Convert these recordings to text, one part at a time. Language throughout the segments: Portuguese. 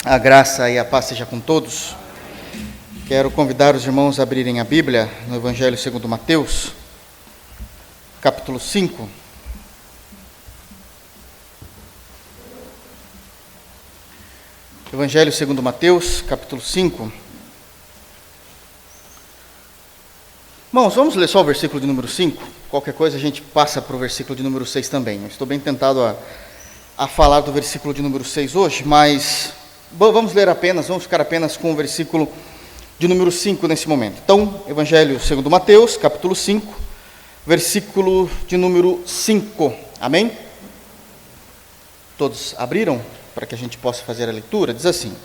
A graça e a paz seja com todos. Quero convidar os irmãos a abrirem a Bíblia no Evangelho segundo Mateus, capítulo 5. Evangelho segundo Mateus, capítulo 5. Irmãos, vamos ler só o versículo de número 5? Qualquer coisa a gente passa para o versículo de número 6 também. Eu estou bem tentado a falar do versículo de número 6 hoje, mas vamos ficar apenas com o versículo de número 5 nesse momento. Então, Evangelho segundo Mateus, capítulo 5, versículo de número 5. Amém? Todos abriram para que a gente possa fazer a leitura? Diz assim: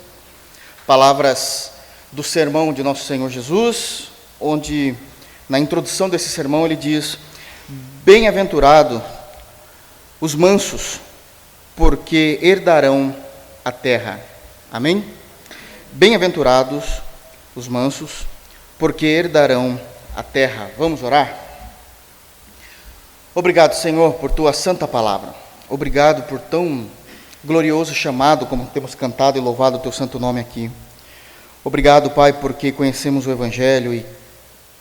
palavras do sermão de nosso Senhor Jesus, onde na introdução desse sermão ele diz: bem-aventurado os mansos, porque herdarão a terra. Amém? Bem-aventurados os mansos, porque herdarão a terra. Vamos orar? Obrigado, Senhor, por tua santa palavra. Obrigado por tão glorioso chamado, como temos cantado e louvado o teu santo nome aqui. Obrigado, Pai, porque conhecemos o Evangelho e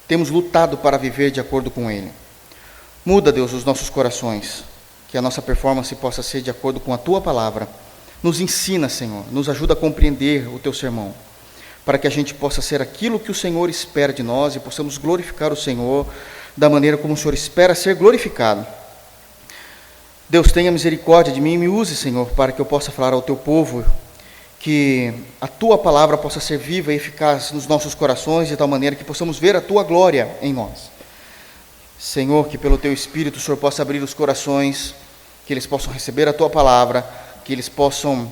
temos lutado para viver de acordo com ele. Muda, Deus, os nossos corações, que a nossa performance possa ser de acordo com a tua palavra. Nos ensina, Senhor, nos ajuda a compreender o teu sermão, para que a gente possa ser aquilo que o Senhor espera de nós e possamos glorificar o Senhor da maneira como o Senhor espera ser glorificado. Deus, tenha misericórdia de mim e me use, Senhor, para que eu possa falar ao teu povo, que a tua palavra possa ser viva e eficaz nos nossos corações, de tal maneira que possamos ver a tua glória em nós. Senhor, que pelo teu Espírito o Senhor possa abrir os corações, que eles possam receber a tua palavra, que eles possam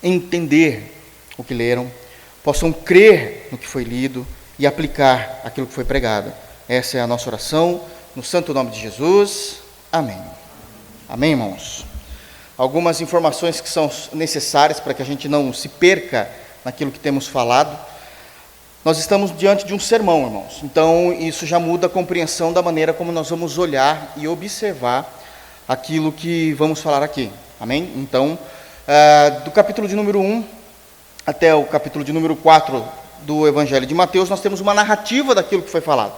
entender o que leram, possam crer no que foi lido e aplicar aquilo que foi pregado. Essa é a nossa oração, no santo nome de Jesus. Amém. Amém, irmãos? Algumas informações que são necessárias para que a gente não se perca naquilo que temos falado. Nós estamos diante de um sermão, irmãos. Então, isso já muda a compreensão da maneira como nós vamos olhar e observar aquilo que vamos falar aqui. Amém? Então, do capítulo de número 1 até o capítulo de número 4 do Evangelho de Mateus, nós temos uma narrativa daquilo que foi falado.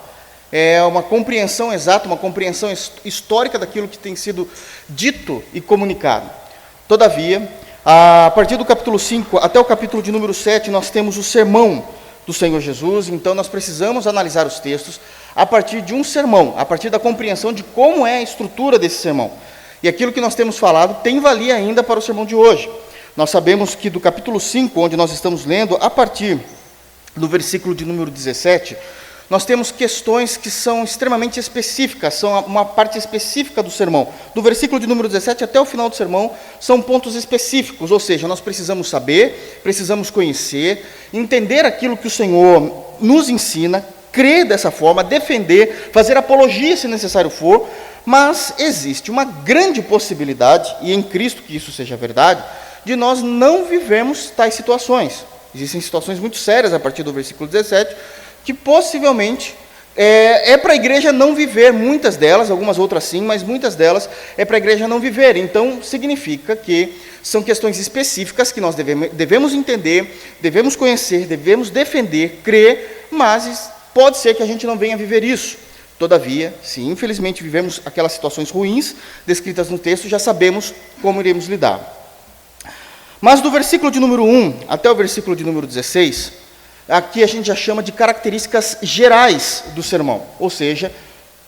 É uma compreensão exata, uma compreensão histórica daquilo que tem sido dito e comunicado. Todavia, a partir do capítulo 5 até o capítulo de número 7, nós temos o sermão do Senhor Jesus. Então nós precisamos analisar os textos a partir de um sermão, a partir da compreensão de como é a estrutura desse sermão. E aquilo que nós temos falado tem valia ainda para o sermão de hoje. Nós sabemos que do capítulo 5, onde nós estamos lendo, a partir do versículo de número 17, nós temos questões que são extremamente específicas, são uma parte específica do sermão. Do versículo de número 17 até o final do sermão, são pontos específicos, ou seja, nós precisamos saber, precisamos conhecer, entender aquilo que o Senhor nos ensina, crer dessa forma, defender, fazer apologia se necessário for, mas existe uma grande possibilidade, e em Cristo que isso seja verdade, de nós não vivermos tais situações. Existem situações muito sérias a partir do versículo 17, que possivelmente é para a igreja não viver, muitas delas, algumas outras sim, mas muitas delas é para a igreja não viver. Então, significa que são questões específicas que nós devemos entender, devemos conhecer, devemos defender, crer, mas pode ser que a gente não venha viver isso. Todavia, se infelizmente vivemos aquelas situações ruins descritas no texto, já sabemos como iremos lidar. Mas do versículo de número 1 até o versículo de número 16, aqui a gente já chama de características gerais do sermão. Ou seja,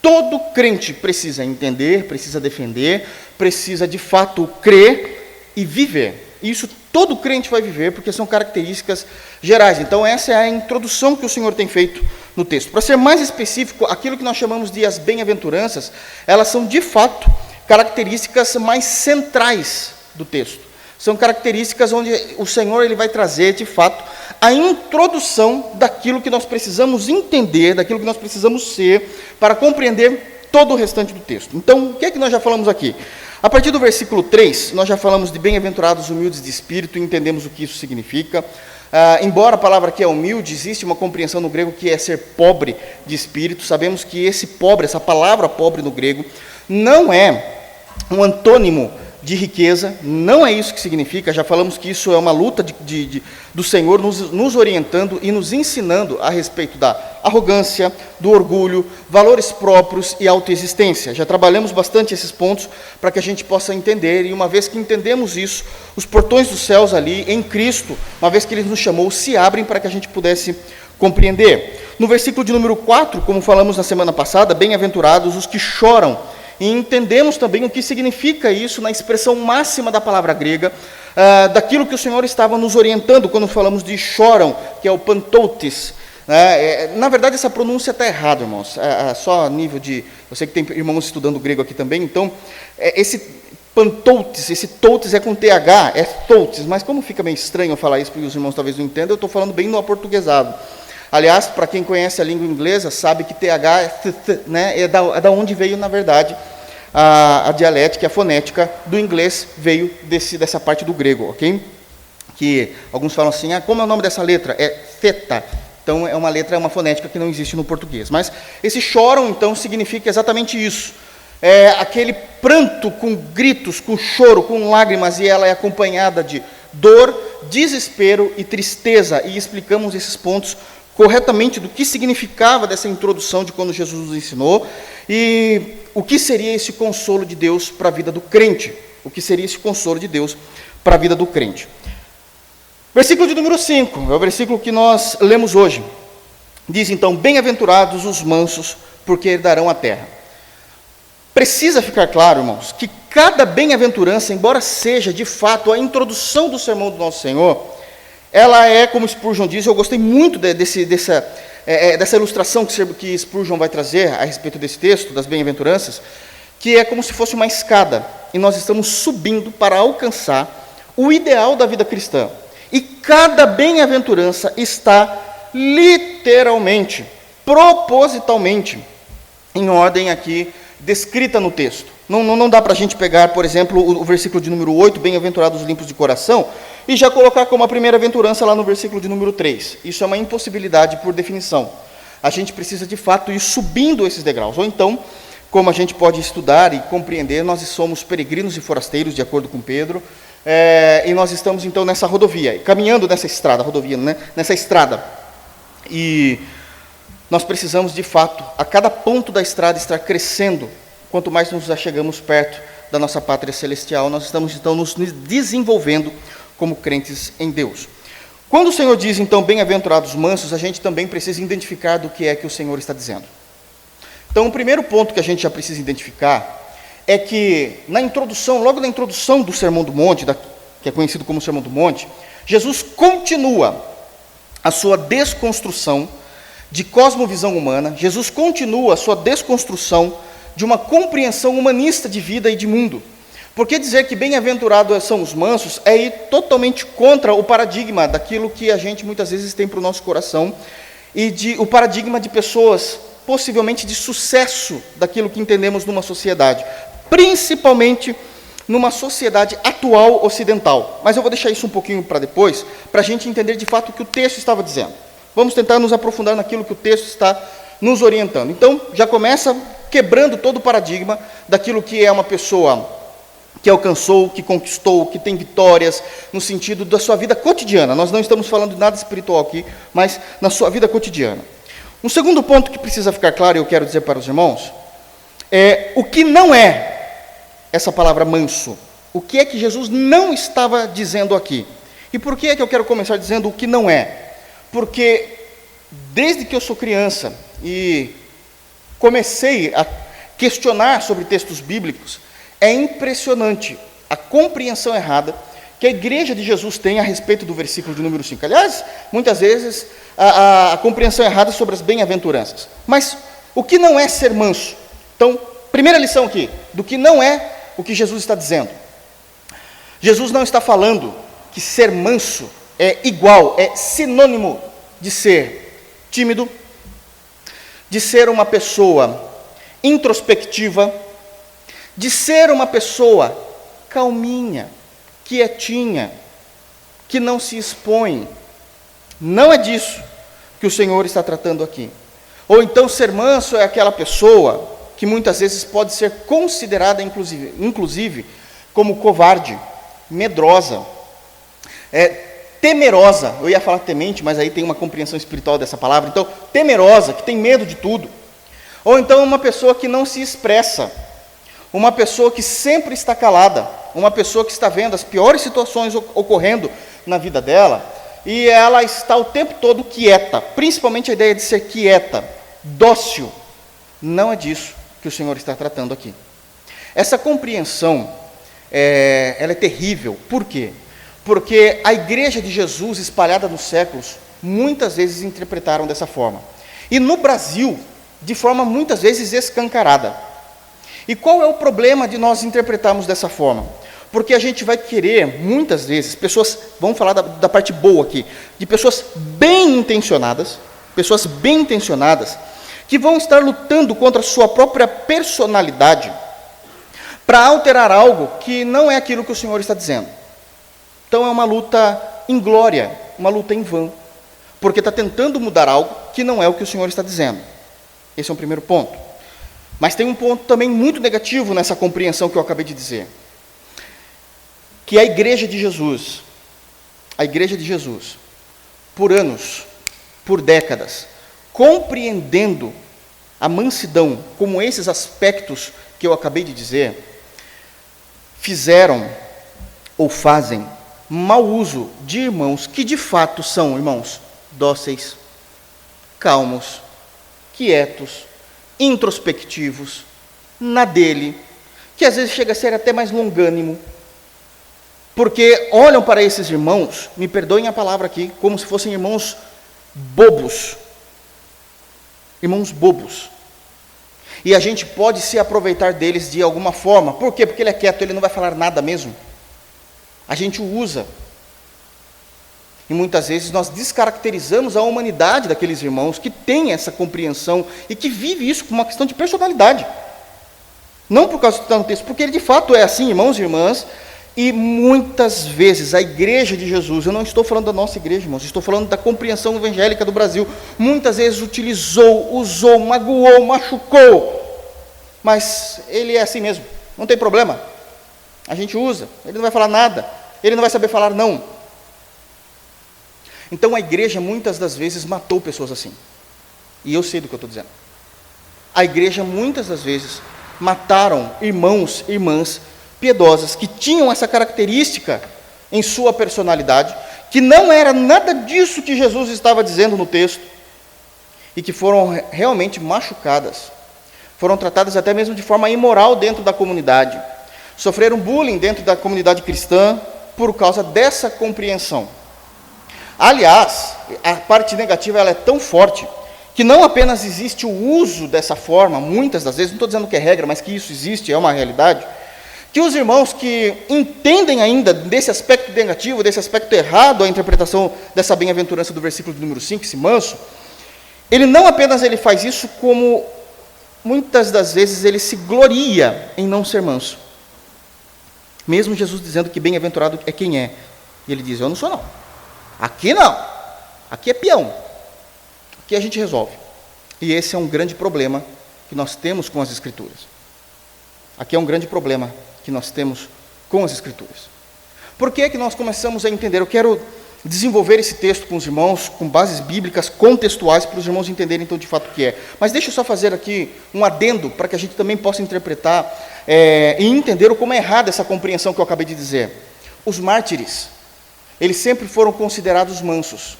todo crente precisa entender, precisa defender, precisa de fato crer e viver. Isso todo crente vai viver, porque são características gerais. Então essa é a introdução que o Senhor tem feito no texto. Para ser mais específico, aquilo que nós chamamos de as bem-aventuranças, elas são de fato características mais centrais do texto. São características onde o Senhor ele vai trazer, de fato, a introdução daquilo que nós precisamos entender, daquilo que nós precisamos ser, para compreender todo o restante do texto. Então, o que é que nós já falamos aqui? A partir do versículo 3, nós já falamos de bem-aventurados humildes de espírito, e entendemos o que isso significa. Embora a palavra aqui é humilde, existe uma compreensão no grego que é ser pobre de espírito. Sabemos que esse pobre, essa palavra pobre no grego, não é um antônimo de riqueza, não é isso que significa, já falamos que isso é uma luta do Senhor nos orientando e nos ensinando a respeito da arrogância, do orgulho, valores próprios e autoexistência. Já trabalhamos bastante esses pontos para que a gente possa entender, e uma vez que entendemos isso, os portões dos céus ali, em Cristo, uma vez que Ele nos chamou, se abrem para que a gente pudesse compreender. No versículo de número 4, como falamos na semana passada, bem-aventurados os que choram, e entendemos também o que significa isso na expressão máxima da palavra grega, daquilo que o Senhor estava nos orientando quando falamos de choram, que é o pantoutes. Na verdade, essa pronúncia está errada, irmãos, só a nível de... Eu sei que tem irmãos estudando grego aqui também, então, esse pantoutes, esse toutes é com TH, é toutes, mas como fica meio estranho eu falar isso, porque os irmãos talvez não entendam, eu estou falando bem no aportuguesado. Aliás, para quem conhece a língua inglesa, sabe que TH é da onde veio, na verdade, a dialética, a fonética do inglês veio dessa parte do grego, ok? Que alguns falam assim, como é o nome dessa letra? É theta. Então, é uma fonética que não existe no português. Mas esse choram, então, significa exatamente isso. É aquele pranto com gritos, com choro, com lágrimas, e ela é acompanhada de dor, desespero e tristeza. E explicamos esses pontos corretamente do que significava dessa introdução de quando Jesus nos ensinou e o que seria esse consolo de Deus para a vida do crente. O que seria esse consolo de Deus para a vida do crente. Versículo de número 5, é o versículo que nós lemos hoje. Diz então, bem-aventurados os mansos, porque herdarão a terra. Precisa ficar claro, irmãos, que cada bem-aventurança, embora seja de fato a introdução do sermão do nosso Senhor, ela é, como Spurgeon diz, eu gostei muito dessa ilustração que Spurgeon vai trazer a respeito desse texto, das bem-aventuranças, que é como se fosse uma escada, e nós estamos subindo para alcançar o ideal da vida cristã. E cada bem-aventurança está literalmente, propositalmente, em ordem aqui, descrita no texto. Não dá para a gente pegar, por exemplo, o versículo de número 8, bem-aventurados os limpos de coração, e já colocar como a primeira aventurança lá no versículo de número 3. Isso é uma impossibilidade por definição. A gente precisa, de fato, ir subindo esses degraus. Ou então, como a gente pode estudar e compreender, nós somos peregrinos e forasteiros, de acordo com Pedro, e nós estamos, então, nessa rodovia, caminhando nessa estrada, nessa estrada. E nós precisamos, de fato, a cada ponto da estrada estar crescendo. Quanto mais nos achegamos perto da nossa pátria celestial, nós estamos, então, nos desenvolvendo como crentes em Deus. Quando o Senhor diz, então, bem-aventurados mansos, a gente também precisa identificar do que é que o Senhor está dizendo. Então, o primeiro ponto que a gente já precisa identificar é que, logo na introdução do Sermão do Monte, que é conhecido como Sermão do Monte, Jesus continua a sua desconstrução de cosmovisão humana, Jesus continua a sua desconstrução de uma compreensão humanista de vida e de mundo. Porque dizer que bem-aventurados são os mansos é ir totalmente contra o paradigma daquilo que a gente muitas vezes tem para o nosso coração e o paradigma de pessoas possivelmente de sucesso daquilo que entendemos numa sociedade, principalmente numa sociedade atual ocidental. Mas eu vou deixar isso um pouquinho para depois, para a gente entender de fato o que o texto estava dizendo. Vamos tentar nos aprofundar naquilo que o texto está nos orientando. Então, já começa quebrando todo o paradigma daquilo que é uma pessoa que alcançou, que conquistou, que tem vitórias, no sentido da sua vida cotidiana. Nós não estamos falando de nada espiritual aqui, mas na sua vida cotidiana. Um segundo ponto que precisa ficar claro, e eu quero dizer para os irmãos, é o que não é essa palavra manso. O que é que Jesus não estava dizendo aqui? E por que é que eu quero começar dizendo o que não é? Porque desde que eu sou criança e comecei a questionar sobre textos bíblicos, é impressionante a compreensão errada que a igreja de Jesus tem a respeito do versículo de número 5. Aliás, muitas vezes, a compreensão errada sobre as bem-aventuranças. Mas o que não é ser manso? Então, primeira lição aqui, do que não é o que Jesus está dizendo. Jesus não está falando que ser manso é igual, é sinônimo de ser tímido, de ser uma pessoa introspectiva, de ser uma pessoa calminha, quietinha, que não se expõe. Não é disso que o Senhor está tratando aqui. Ou então ser manso é aquela pessoa que muitas vezes pode ser considerada, inclusive como covarde, medrosa, temerosa. Eu ia falar temente, mas aí tem uma compreensão espiritual dessa palavra. Então, temerosa, que tem medo de tudo. Ou então uma pessoa que não se expressa, uma pessoa que sempre está calada, uma pessoa que está vendo as piores situações ocorrendo na vida dela, e ela está o tempo todo quieta, principalmente a ideia de ser quieta, dócil. Não é disso que o Senhor está tratando aqui. Essa compreensão, ela é terrível. Por quê? Porque a igreja de Jesus, espalhada nos séculos, muitas vezes interpretaram dessa forma. E no Brasil, de forma muitas vezes escancarada. E qual é o problema de nós interpretarmos dessa forma? Porque a gente vai querer, muitas vezes, pessoas, vamos falar da parte boa aqui, de pessoas bem intencionadas, que vão estar lutando contra a sua própria personalidade, para alterar algo que não é aquilo que o Senhor está dizendo. Então é uma luta inglória, uma luta em vão, porque está tentando mudar algo que não é o que o Senhor está dizendo. Esse é um primeiro ponto. Mas tem um ponto também muito negativo nessa compreensão que eu acabei de dizer. Que a igreja de Jesus, por anos, por décadas, compreendendo a mansidão como esses aspectos que eu acabei de dizer, fizeram ou fazem mau uso de irmãos que de fato são irmãos dóceis, calmos, quietos, introspectivos, na dele, que às vezes chega a ser até mais longânimo, porque olham para esses irmãos, me perdoem a palavra aqui, como se fossem irmãos bobos. Irmãos bobos. E a gente pode se aproveitar deles de alguma forma. Por quê? Porque ele é quieto, ele não vai falar nada mesmo. A gente o usa. E muitas vezes nós descaracterizamos a humanidade daqueles irmãos que têm essa compreensão e que vive isso como uma questão de personalidade. Não por causa do que está no texto, porque ele de fato é assim, irmãos e irmãs. E muitas vezes a igreja de Jesus, eu não estou falando da nossa igreja, irmãos, estou falando da compreensão evangélica do Brasil, muitas vezes utilizou, usou, magoou, machucou, mas ele é assim mesmo, não tem problema, a gente usa, ele não vai falar nada, ele não vai saber falar não. Então a igreja muitas das vezes matou pessoas assim, e eu sei do que eu estou dizendo. A igreja muitas das vezes mataram irmãos e irmãs piedosas, que tinham essa característica em sua personalidade, que não era nada disso que Jesus estava dizendo no texto, e que foram realmente machucadas, foram tratadas até mesmo de forma imoral dentro da comunidade, sofreram bullying dentro da comunidade cristã, por causa dessa compreensão. Aliás, a parte negativa ela é tão forte, que não apenas existe o uso dessa forma, muitas das vezes, não estou dizendo que é regra, mas que isso existe, é uma realidade, que os irmãos que entendem ainda desse aspecto negativo, desse aspecto errado, a interpretação dessa bem-aventurança do versículo número 5, esse manso, ele não apenas ele faz isso, como muitas das vezes ele se gloria em não ser manso. Mesmo Jesus dizendo que bem-aventurado é quem é. E ele diz, eu não sou não. Aqui não. Aqui é peão. Aqui a gente resolve. E esse é um grande problema que nós temos com as Escrituras. Aqui é um grande problema que nós temos com as Escrituras. Por que é que nós começamos a entender? Eu quero desenvolver esse texto com os irmãos, com bases bíblicas contextuais, para os irmãos entenderem então de fato o que é. Mas deixa eu só fazer aqui um adendo, para que a gente também possa interpretar e entender como é errada essa compreensão que eu acabei de dizer. Os mártires, eles sempre foram considerados mansos.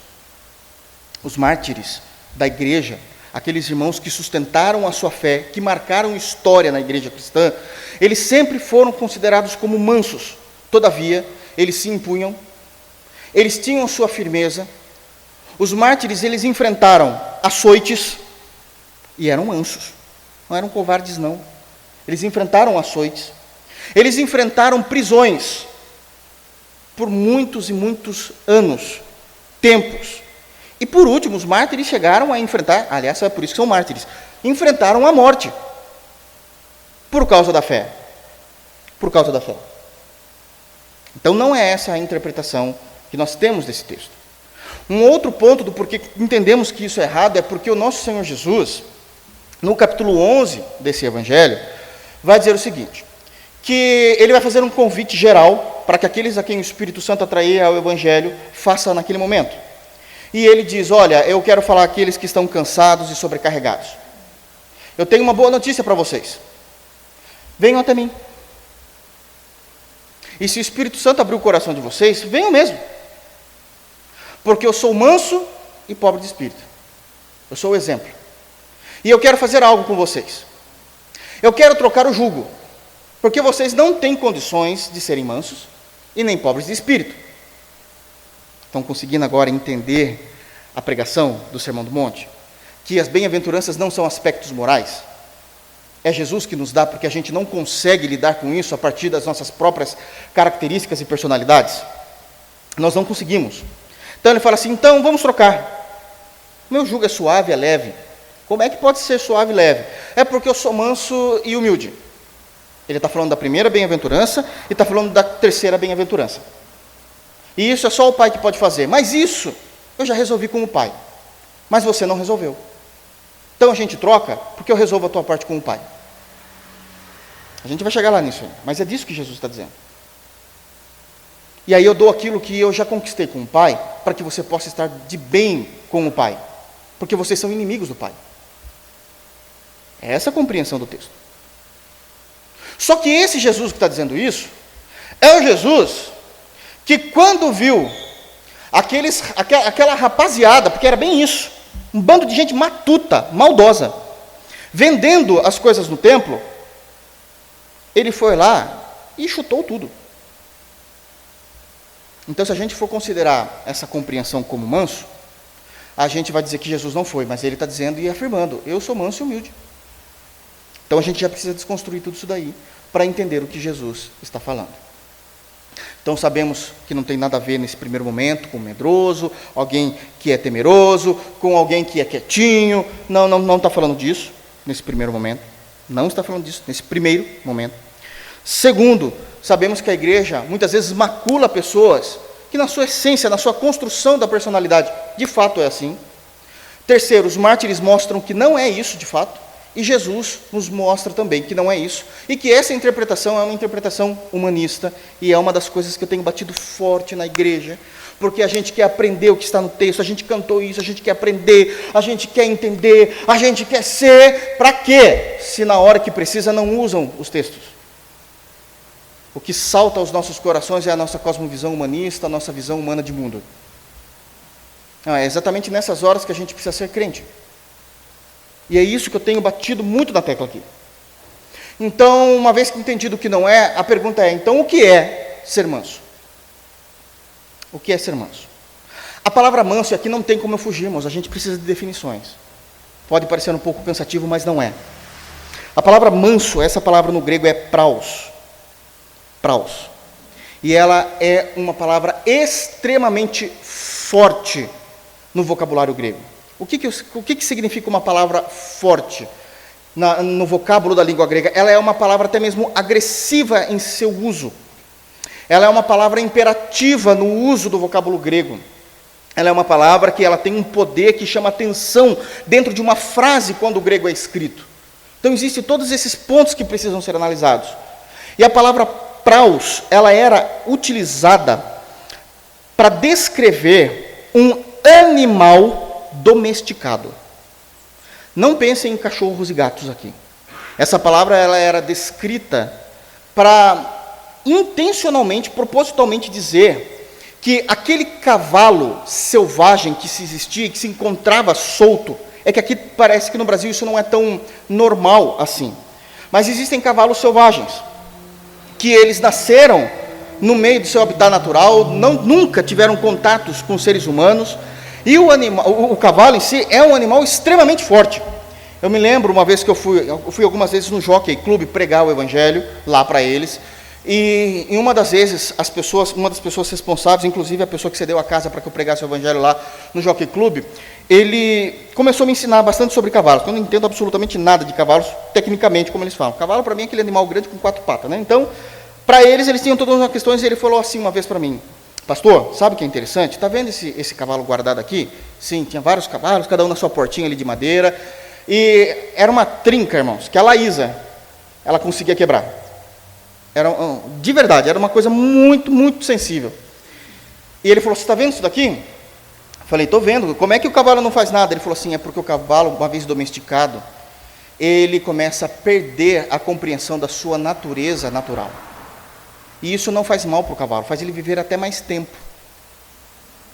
Os mártires da igreja, aqueles irmãos que sustentaram a sua fé, que marcaram história na igreja cristã, eles sempre foram considerados como mansos. Todavia, eles se impunham, eles tinham sua firmeza. Os mártires, eles enfrentaram açoites e eram mansos, não eram covardes não. Eles enfrentaram açoites, eles enfrentaram prisões por muitos e muitos anos, tempos. E por último, os mártires chegaram a enfrentar, aliás, é por isso que são mártires, enfrentaram a morte, por causa da fé. Por causa da fé. Então não é essa a interpretação que nós temos desse texto. Um outro ponto do porquê entendemos que isso é errado é porque o nosso Senhor Jesus, no capítulo 11 desse Evangelho, vai dizer o seguinte, que ele vai fazer um convite geral para que aqueles a quem o Espírito Santo atrair ao Evangelho façam naquele momento. E ele diz: olha, eu quero falar àqueles que estão cansados e sobrecarregados. Eu tenho uma boa notícia para vocês. Venham até mim. E se o Espírito Santo abrir o coração de vocês, venham mesmo. Porque eu sou manso e pobre de espírito. Eu sou o exemplo. E eu quero fazer algo com vocês. Eu quero trocar o jugo. Porque vocês não têm condições de serem mansos e nem pobres de espírito. Estão conseguindo agora entender a pregação do Sermão do Monte? Que as bem-aventuranças não são aspectos morais. É Jesus que nos dá, porque a gente não consegue lidar com isso a partir das nossas próprias características e personalidades. Nós não conseguimos. Então ele fala assim: então vamos trocar. Meu jugo é suave, é leve. Como é que pode ser suave e leve? É porque eu sou manso e humilde. Ele está falando da primeira bem-aventurança e está falando da terceira bem-aventurança. E isso é só o Pai que pode fazer. Mas isso eu já resolvi com o Pai. Mas você não resolveu. Então a gente troca porque eu resolvo a tua parte com o Pai. A gente vai chegar lá nisso aí, mas é disso que Jesus está dizendo. E aí eu dou aquilo que eu já conquistei com o Pai, para que você possa estar de bem com o Pai. Porque vocês são inimigos do Pai. É essa a compreensão do texto. Só que esse Jesus que está dizendo isso, é o Jesus que quando viu aquela rapaziada, porque era bem isso, um bando de gente matuta, maldosa, vendendo as coisas no templo, ele foi lá e chutou tudo. Então, se a gente for considerar essa compreensão como manso, a gente vai dizer que Jesus não foi, mas ele está dizendo e afirmando: eu sou manso e humilde. Então a gente já precisa desconstruir tudo isso daí, para entender o que Jesus está falando. Então sabemos que não tem nada a ver nesse primeiro momento com medroso, alguém que é temeroso, com alguém que é quietinho. Não está falando disso nesse primeiro momento. Não está falando disso nesse primeiro momento. Segundo, sabemos que a igreja muitas vezes macula pessoas que na sua essência, na sua construção da personalidade, de fato é assim. Terceiro, os mártires mostram que não é isso de fato. E Jesus nos mostra também que não é isso, e que essa interpretação é uma interpretação humanista, e é uma das coisas que eu tenho batido forte na igreja, porque a gente quer aprender o que está no texto, a gente cantou isso, a gente quer aprender, a gente quer entender, a gente quer ser, para quê? Se na hora que precisa não usam os textos. O que salta aos nossos corações é a nossa cosmovisão humanista, a nossa visão humana de mundo. Não, é exatamente nessas horas que a gente precisa ser crente. E é isso que eu tenho batido muito na tecla aqui. Então, uma vez que entendido o que não é, a pergunta é: então o que é ser manso? O que é ser manso? A palavra manso aqui não tem como eu fugir, irmãos, a gente precisa de definições. Pode parecer um pouco cansativo, mas não é. A palavra manso, essa palavra no grego é praus. Praus. E ela é uma palavra extremamente forte no vocabulário grego. O que significa uma palavra forte no vocábulo da língua grega? Ela é uma palavra até mesmo agressiva em seu uso. Ela é uma palavra imperativa no uso do vocábulo grego. Ela é uma palavra que ela tem um poder que chama atenção dentro de uma frase quando o grego é escrito. Então existem todos esses pontos que precisam ser analisados. E a palavra praus, ela era utilizada para descrever um animal domesticado. Não pensem em cachorros e gatos aqui. Essa palavra ela era descrita para intencionalmente, propositalmente dizer que aquele cavalo selvagem que se existia, que se encontrava solto, é que aqui parece que no Brasil isso não é tão normal assim. Mas existem cavalos selvagens, que eles nasceram no meio do seu habitat natural, nunca tiveram contatos com seres humanos. E o cavalo em si é um animal extremamente forte. Eu me lembro uma vez que eu fui algumas vezes no Jockey Club pregar o evangelho lá para eles, e em uma das vezes uma das pessoas responsáveis, inclusive a pessoa que cedeu a casa para que eu pregasse o evangelho lá no Jockey Club, ele começou a me ensinar bastante sobre cavalos. Eu não entendo absolutamente nada de cavalos, tecnicamente, como eles falam. Cavalo para mim é aquele animal grande com 4 patas, né? Então, para eles tinham todas as questões, e ele falou assim uma vez para mim: pastor, sabe o que é interessante? Está vendo esse cavalo guardado aqui? Sim, tinha vários cavalos, cada um na sua portinha ali de madeira. E era uma trinca, irmãos, que a Laísa, ela conseguia quebrar. De verdade, era uma coisa muito, muito sensível. E ele falou, você está vendo isso daqui? Eu falei, estou vendo. Como é que o cavalo não faz nada? Ele falou assim, é porque o cavalo, uma vez domesticado, ele começa a perder a compreensão da sua natureza natural. E isso não faz mal para o cavalo, faz ele viver até mais tempo.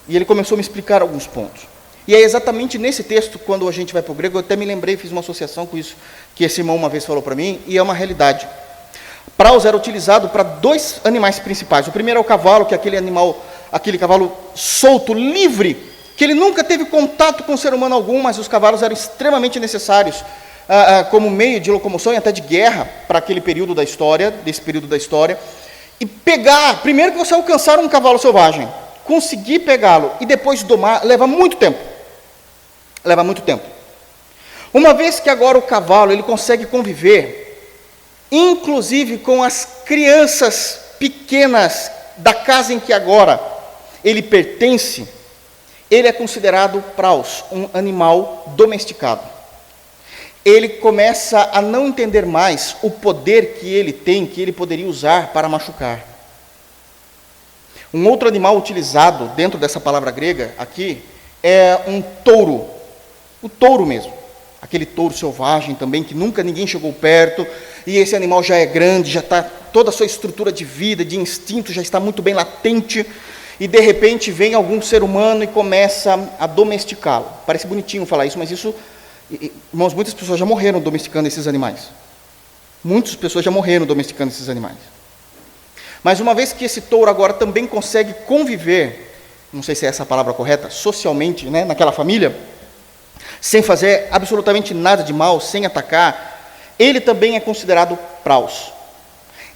E ele começou a me explicar alguns pontos. E é exatamente nesse texto, quando a gente vai para o grego, eu até me lembrei, fiz uma associação com isso, que esse irmão uma vez falou para mim, e é uma realidade. Praus era utilizado para 2 animais principais. O primeiro é o cavalo, que é aquele cavalo solto, livre, que ele nunca teve contato com o ser humano algum, mas os cavalos eram extremamente necessários como meio de locomoção e até de guerra para aquele período da história, desse período da história. E primeiro que você alcançar um cavalo selvagem, conseguir pegá-lo e depois domar, leva muito tempo. Leva muito tempo. Uma vez que agora o cavalo ele consegue conviver, inclusive com as crianças pequenas da casa em que agora ele pertence, ele é considerado praus, um animal domesticado. Ele começa a não entender mais o poder que ele tem, que ele poderia usar para machucar. Um outro animal utilizado dentro dessa palavra grega aqui é um touro, o touro mesmo, aquele touro selvagem também, que nunca ninguém chegou perto, e esse animal já é grande, já está, toda a sua estrutura de vida, de instinto, já está muito bem latente, e de repente vem algum ser humano e começa a domesticá-lo. Parece bonitinho falar isso, mas isso, irmãos, muitas pessoas já morreram domesticando esses animais. Muitas pessoas já morreram domesticando esses animais. Mas uma vez que esse touro agora também consegue conviver, não sei se é essa a palavra correta, socialmente, né, naquela família, sem fazer absolutamente nada de mal, sem atacar, ele também é considerado praus.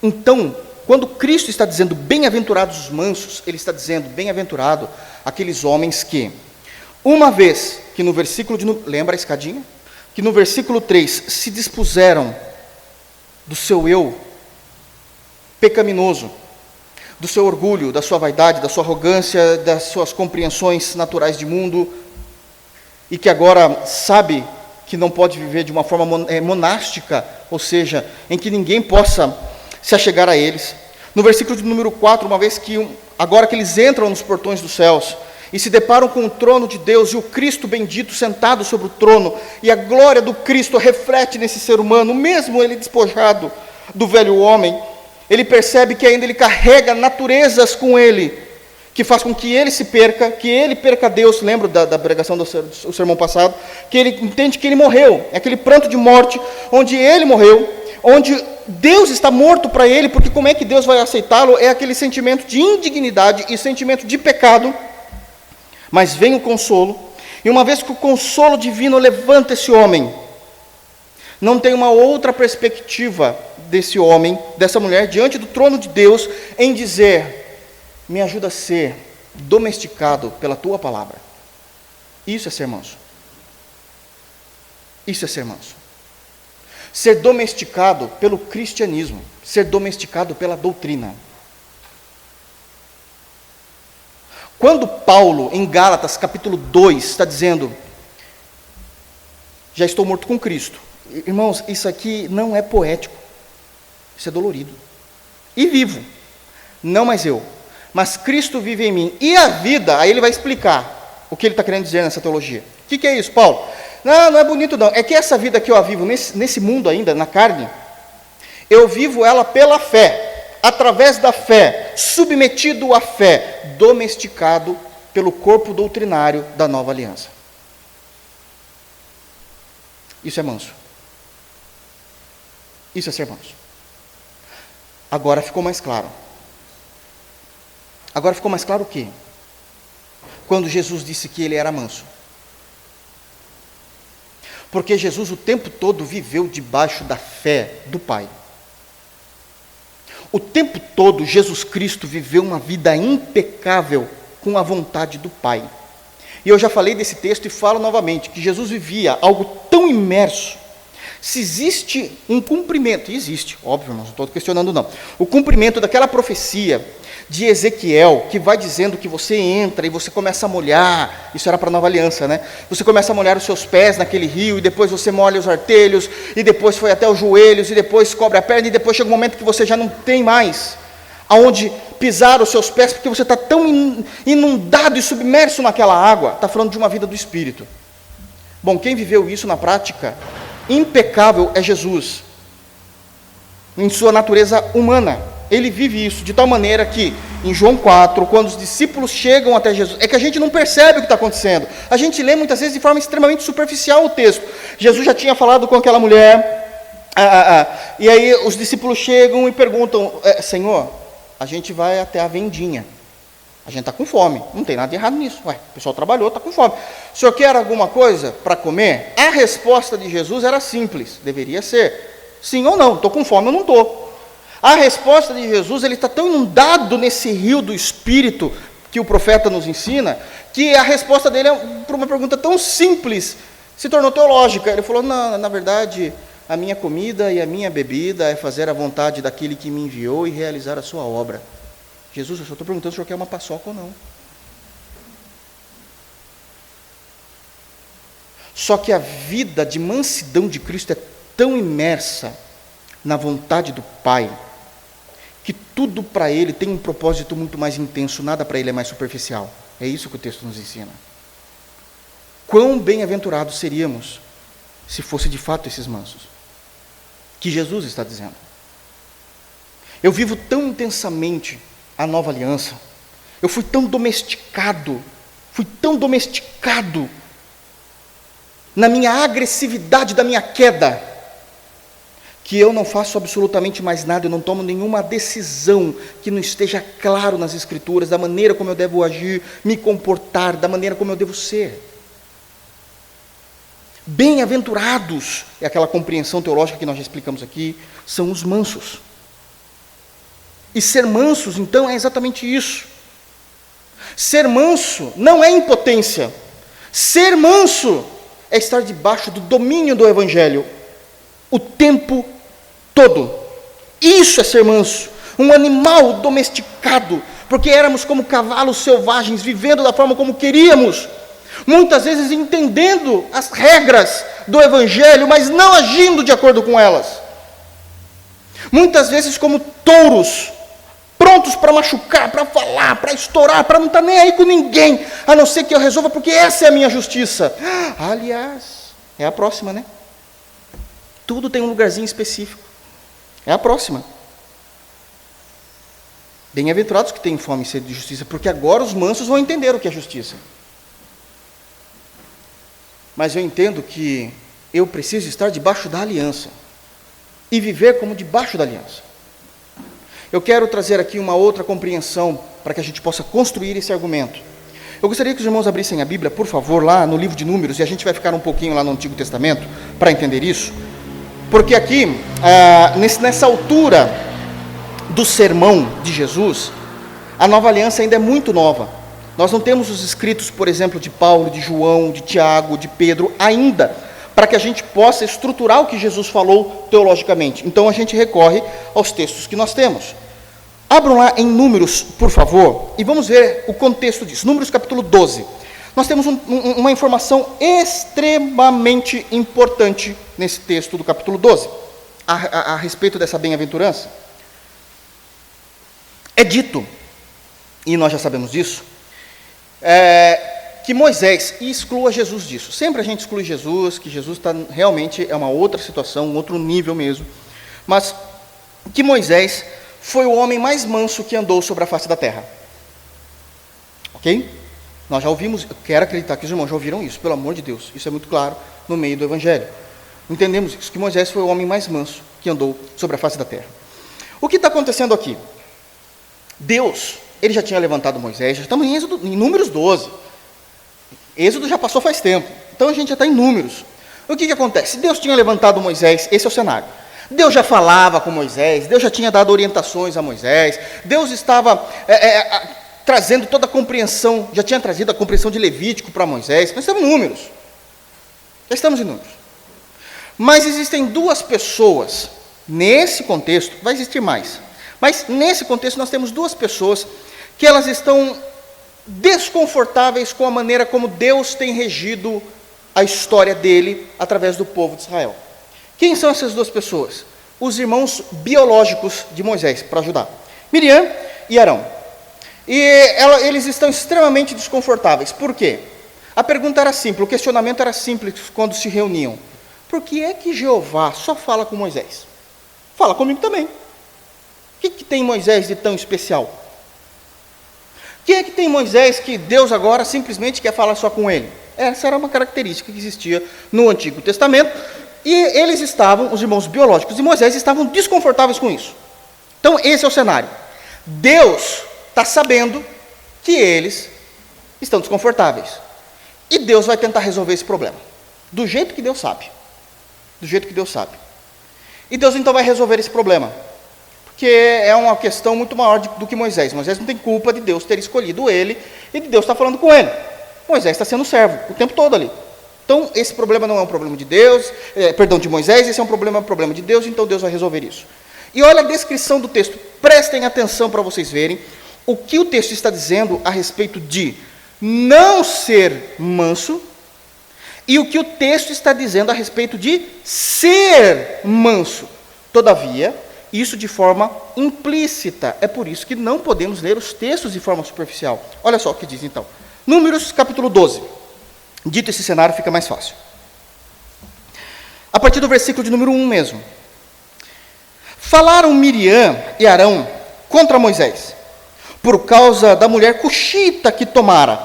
Então, quando Cristo está dizendo bem-aventurados os mansos, ele está dizendo bem-aventurado aqueles homens que, uma vez que no versículo lembra a escadinha? Que no versículo 3 se dispuseram do seu eu pecaminoso, do seu orgulho, da sua vaidade, da sua arrogância, das suas compreensões naturais de mundo, e que agora sabe que não pode viver de uma forma monástica, ou seja, em que ninguém possa se achegar a eles. No versículo de número 4, uma vez que, agora que eles entram nos portões dos céus, e se deparam com o trono de Deus, e o Cristo bendito sentado sobre o trono, e a glória do Cristo reflete nesse ser humano, mesmo ele despojado do velho homem, ele percebe que ainda ele carrega naturezas com ele, que faz com que ele se perca, que ele perca Deus. Lembro da pregação do sermão passado, que ele entende que ele morreu, é aquele pranto de morte, onde ele morreu, onde Deus está morto para ele, porque como é que Deus vai aceitá-lo? É aquele sentimento de indignidade e sentimento de pecado, mas vem o consolo, e uma vez que o consolo divino levanta esse homem, não tem uma outra perspectiva desse homem, dessa mulher, diante do trono de Deus, em dizer, me ajuda a ser domesticado pela tua palavra. Isso é ser manso. Isso é ser manso. Ser domesticado pelo cristianismo, ser domesticado pela doutrina. Quando Paulo, em Gálatas, capítulo 2, está dizendo, já estou morto com Cristo. Irmãos, isso aqui não é poético, isso é dolorido. E vivo, não mais eu, mas Cristo vive em mim. E a vida, aí ele vai explicar o que ele está querendo dizer nessa teologia. O que é isso, Paulo? Não é bonito não, é que essa vida que eu vivo nesse mundo ainda, na carne, eu vivo ela pela fé, através da fé, submetido à fé, domesticado pelo corpo doutrinário da nova aliança. Isso é manso. Isso é ser manso. Agora ficou mais claro. Agora ficou mais claro o quê? Quando Jesus disse que ele era manso. Porque Jesus o tempo todo viveu debaixo da fé do Pai. O tempo todo Jesus Cristo viveu uma vida impecável com a vontade do Pai. E eu já falei desse texto e falo novamente, que Jesus vivia algo tão imerso, Se existe um cumprimento, e existe, óbvio, não estou questionando não, o cumprimento daquela profecia de Ezequiel, que vai dizendo que você entra e você começa a molhar, isso era para a nova aliança, né? Você começa a molhar os seus pés naquele rio, e depois você molha os artelhos, e depois foi até os joelhos, e depois cobre a perna, e depois chega um momento que você já não tem mais aonde pisar os seus pés, porque você está tão inundado e submerso naquela água. Está falando de uma vida do Espírito. Bom, quem viveu isso na prática, impecável, é Jesus, em sua natureza humana. Ele vive isso de tal maneira que, em João 4, quando os discípulos chegam até Jesus, é que a gente não percebe o que está acontecendo. A gente lê muitas vezes de forma extremamente superficial o texto. Jesus já tinha falado com aquela mulher, e aí os discípulos chegam e perguntam, Senhor, a gente vai até a vendinha, a gente está com fome, não tem nada de errado nisso, o pessoal trabalhou, está com fome, o senhor quer alguma coisa para comer? A resposta de Jesus era simples, deveria ser, sim ou não, estou com fome ou não estou. A resposta de Jesus, ele está tão inundado nesse rio do Espírito, que o profeta nos ensina, que a resposta dele, para uma pergunta tão simples, se tornou teológica. Ele falou, não, na verdade, a minha comida e a minha bebida é fazer a vontade daquele que me enviou e realizar a sua obra. Jesus, eu só estou perguntando se o senhor quer uma paçoca ou não. Só que a vida de mansidão de Cristo é tão imersa na vontade do Pai, que tudo para Ele tem um propósito muito mais intenso, nada para Ele é mais superficial. É isso que o texto nos ensina. Quão bem-aventurados seríamos se fosse de fato esses mansos, que Jesus está dizendo. Eu vivo tão intensamente a nova aliança, eu fui tão domesticado na minha agressividade da minha queda, que eu não faço absolutamente mais nada, eu não tomo nenhuma decisão que não esteja claro nas Escrituras, da maneira como eu devo agir, me comportar, da maneira como eu devo ser. Bem-aventurados, é aquela compreensão teológica que nós já explicamos aqui, são os mansos. E ser mansos, então, é exatamente isso. Ser manso não é impotência. Ser manso é estar debaixo do domínio do Evangelho o tempo todo. Isso é ser manso. Um animal domesticado, porque éramos como cavalos selvagens, vivendo da forma como queríamos, muitas vezes entendendo as regras do Evangelho, mas não agindo de acordo com elas. Muitas vezes como touros, prontos para machucar, para falar, para estourar, para não estar nem aí com ninguém, a não ser que eu resolva, porque essa é a minha justiça. Aliás, é a próxima, né? Tudo tem um lugarzinho específico. É a próxima. Bem-aventurados que têm fome e sede de justiça, porque agora os mansos vão entender o que é justiça. Mas eu entendo que eu preciso estar debaixo da aliança e viver como debaixo da aliança. Eu quero trazer aqui uma outra compreensão para que a gente possa construir esse argumento. Eu gostaria que os irmãos abrissem a Bíblia, por favor, lá no livro de Números, e a gente vai ficar um pouquinho lá no Antigo Testamento para entender isso, porque aqui, nessa altura do sermão de Jesus, a nova aliança ainda é muito nova. Nós não temos os escritos, por exemplo, de Paulo, de João, de Tiago, de Pedro, ainda, para que a gente possa estruturar o que Jesus falou teologicamente. Então a gente recorre aos textos que nós temos. Abram lá em Números, por favor, e vamos ver o contexto disso. Números capítulo 12. Nós temos uma informação extremamente importante nesse texto do capítulo 12, a respeito dessa bem-aventurança. É dito, e nós já sabemos disso, que Moisés, e exclua Jesus disso, sempre a gente exclui Jesus, que Jesus realmente é uma outra situação, um outro nível mesmo, mas que Moisés foi o homem mais manso que andou sobre a face da terra. Ok? Nós já ouvimos, eu quero acreditar que os irmãos já ouviram isso, pelo amor de Deus, isso é muito claro no meio do Evangelho. Entendemos isso, que Moisés foi o homem mais manso que andou sobre a face da terra. O que está acontecendo aqui? Deus, ele já tinha levantado Moisés, já estamos em Números 12. Êxodo já passou faz tempo, então a gente já está em Números. O que acontece? Deus tinha levantado Moisés, esse é o cenário. Deus já falava com Moisés, Deus já tinha dado orientações a Moisés, Deus estava trazendo toda a compreensão, já tinha trazido a compreensão de Levítico para Moisés. Nós estamos em Números. Já estamos em Números. Mas existem duas pessoas, nesse contexto, vai existir mais, mas nesse contexto nós temos duas pessoas que elas estão desconfortáveis com a maneira como Deus tem regido a história dele através do povo de Israel. Quem são essas duas pessoas? Os irmãos biológicos de Moisés, para ajudar. Miriam e Arão. E eles estão extremamente desconfortáveis. Por quê? A pergunta era simples, o questionamento era simples quando se reuniam. Por que é que Jeová só fala com Moisés? Fala comigo também. O que tem Moisés de tão especial? Quem é que tem Moisés que Deus agora simplesmente quer falar só com ele? Essa era uma característica que existia no Antigo Testamento. E eles estavam, os irmãos biológicos de Moisés, estavam desconfortáveis com isso. Então, esse é o cenário. Deus está sabendo que eles estão desconfortáveis. E Deus vai tentar resolver esse problema. Do jeito que Deus sabe. Do jeito que Deus sabe. E Deus então vai resolver esse problema. Porque é uma questão muito maior do que Moisés. Moisés não tem culpa de Deus ter escolhido ele e de Deus estar falando com ele. Moisés está sendo servo o tempo todo ali. Então, esse problema não é um problema de Deus, de Moisés, esse é um problema de Deus, então Deus vai resolver isso. E olha a descrição do texto, prestem atenção para vocês verem o que o texto está dizendo a respeito de não ser manso e o que o texto está dizendo a respeito de ser manso. Todavia, isso de forma implícita, é por isso que não podemos ler os textos de forma superficial. Olha só o que diz então. Números capítulo 12. Dito esse cenário, fica mais fácil. A partir do versículo de número 1 mesmo. Falaram Miriam e Arão contra Moisés, por causa da mulher cuxita que tomara,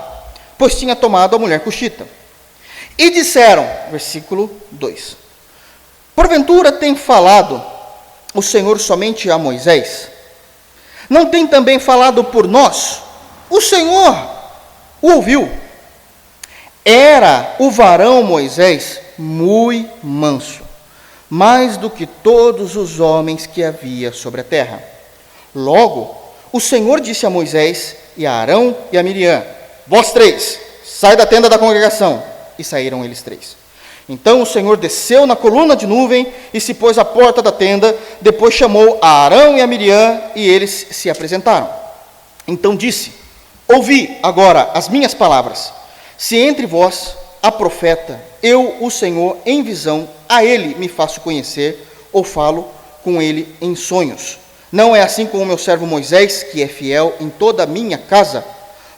pois tinha tomado a mulher cuxita. E disseram, versículo 2, porventura tem falado o Senhor somente a Moisés? Não tem também falado por nós? O Senhor o ouviu. Era o varão Moisés muito manso, mais do que todos os homens que havia sobre a terra. Logo, o Senhor disse a Moisés e a Arão e a Miriam, vós três, sai da tenda da congregação. E saíram eles três. Então o Senhor desceu na coluna de nuvem e se pôs à porta da tenda, depois chamou a Arão e a Miriam e eles se apresentaram. Então disse, ouvi agora as minhas palavras. Se entre vós há profeta, eu, o Senhor, em visão, a ele me faço conhecer, ou falo com ele em sonhos. Não é assim com o meu servo Moisés, que é fiel em toda a minha casa?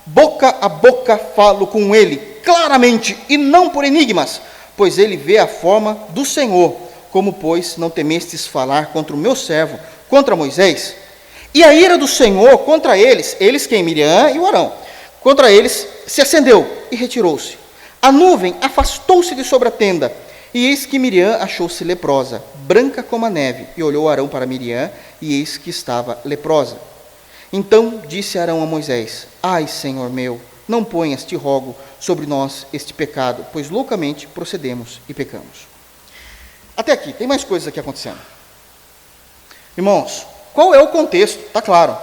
Boca a boca falo com ele, claramente, e não por enigmas, pois ele vê a forma do Senhor. Como, pois, não temestes falar contra o meu servo, contra Moisés? E a ira do Senhor contra eles, quem? Miriam e o Arão, contra eles se acendeu e retirou-se. A nuvem afastou-se de sobre a tenda, e eis que Miriam achou-se leprosa, branca como a neve, e olhou Arão para Miriam, e eis que estava leprosa. Então disse Arão a Moisés, ai, Senhor meu, não ponhas, te rogo, sobre nós este pecado, pois loucamente procedemos e pecamos. Até aqui, tem mais coisas aqui acontecendo. Irmãos, qual é o contexto? Está claro.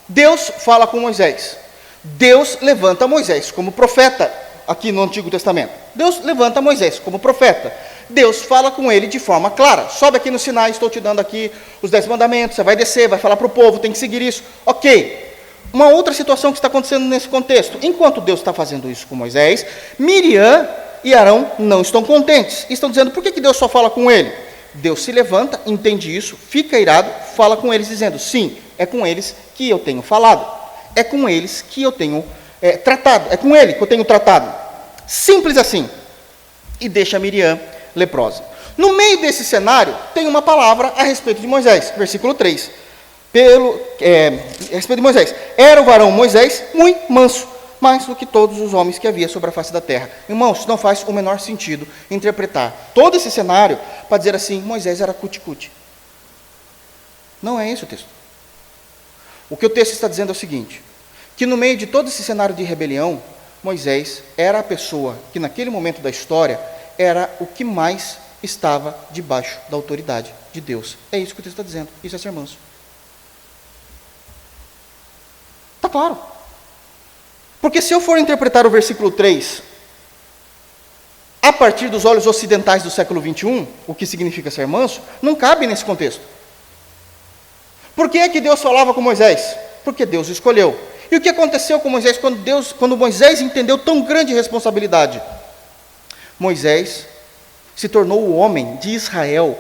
Deus fala com Moisés. Deus levanta Moisés como profeta, aqui no Antigo Testamento. Deus levanta Moisés como profeta. Deus fala com ele de forma clara. Sobe aqui no Sinai, estou te dando aqui os 10 mandamentos, você vai descer, vai falar para o povo, tem que seguir isso. Ok. Uma outra situação que está acontecendo nesse contexto. Enquanto Deus está fazendo isso com Moisés, Miriam e Arão não estão contentes. Estão dizendo, por que Deus só fala com ele? Deus se levanta, entende isso, fica irado, fala com eles dizendo, sim, é com eles que eu tenho falado. É com eles que eu tenho tratado. É com ele que eu tenho tratado. Simples assim. E deixa Miriam leprosa. No meio desse cenário, tem uma palavra a respeito de Moisés. Versículo 3. A respeito de Moisés. Era o varão Moisés muito manso, mais do que todos os homens que havia sobre a face da terra. Irmãos, não faz o menor sentido interpretar todo esse cenário para dizer assim, Moisés era cuti-cuti. Não é esse o texto. O que o texto está dizendo é o seguinte, que no meio de todo esse cenário de rebelião, Moisés era a pessoa que naquele momento da história era o que mais estava debaixo da autoridade de Deus. É isso que o texto está dizendo, isso é ser manso. Está claro. Porque se eu for interpretar o versículo 3, a partir dos olhos ocidentais do século XXI, o que significa ser manso, não cabe nesse contexto. Por que é que Deus falava com Moisés? Porque Deus o escolheu. E o que aconteceu com Moisés quando Moisés entendeu tão grande responsabilidade? Moisés se tornou o homem de Israel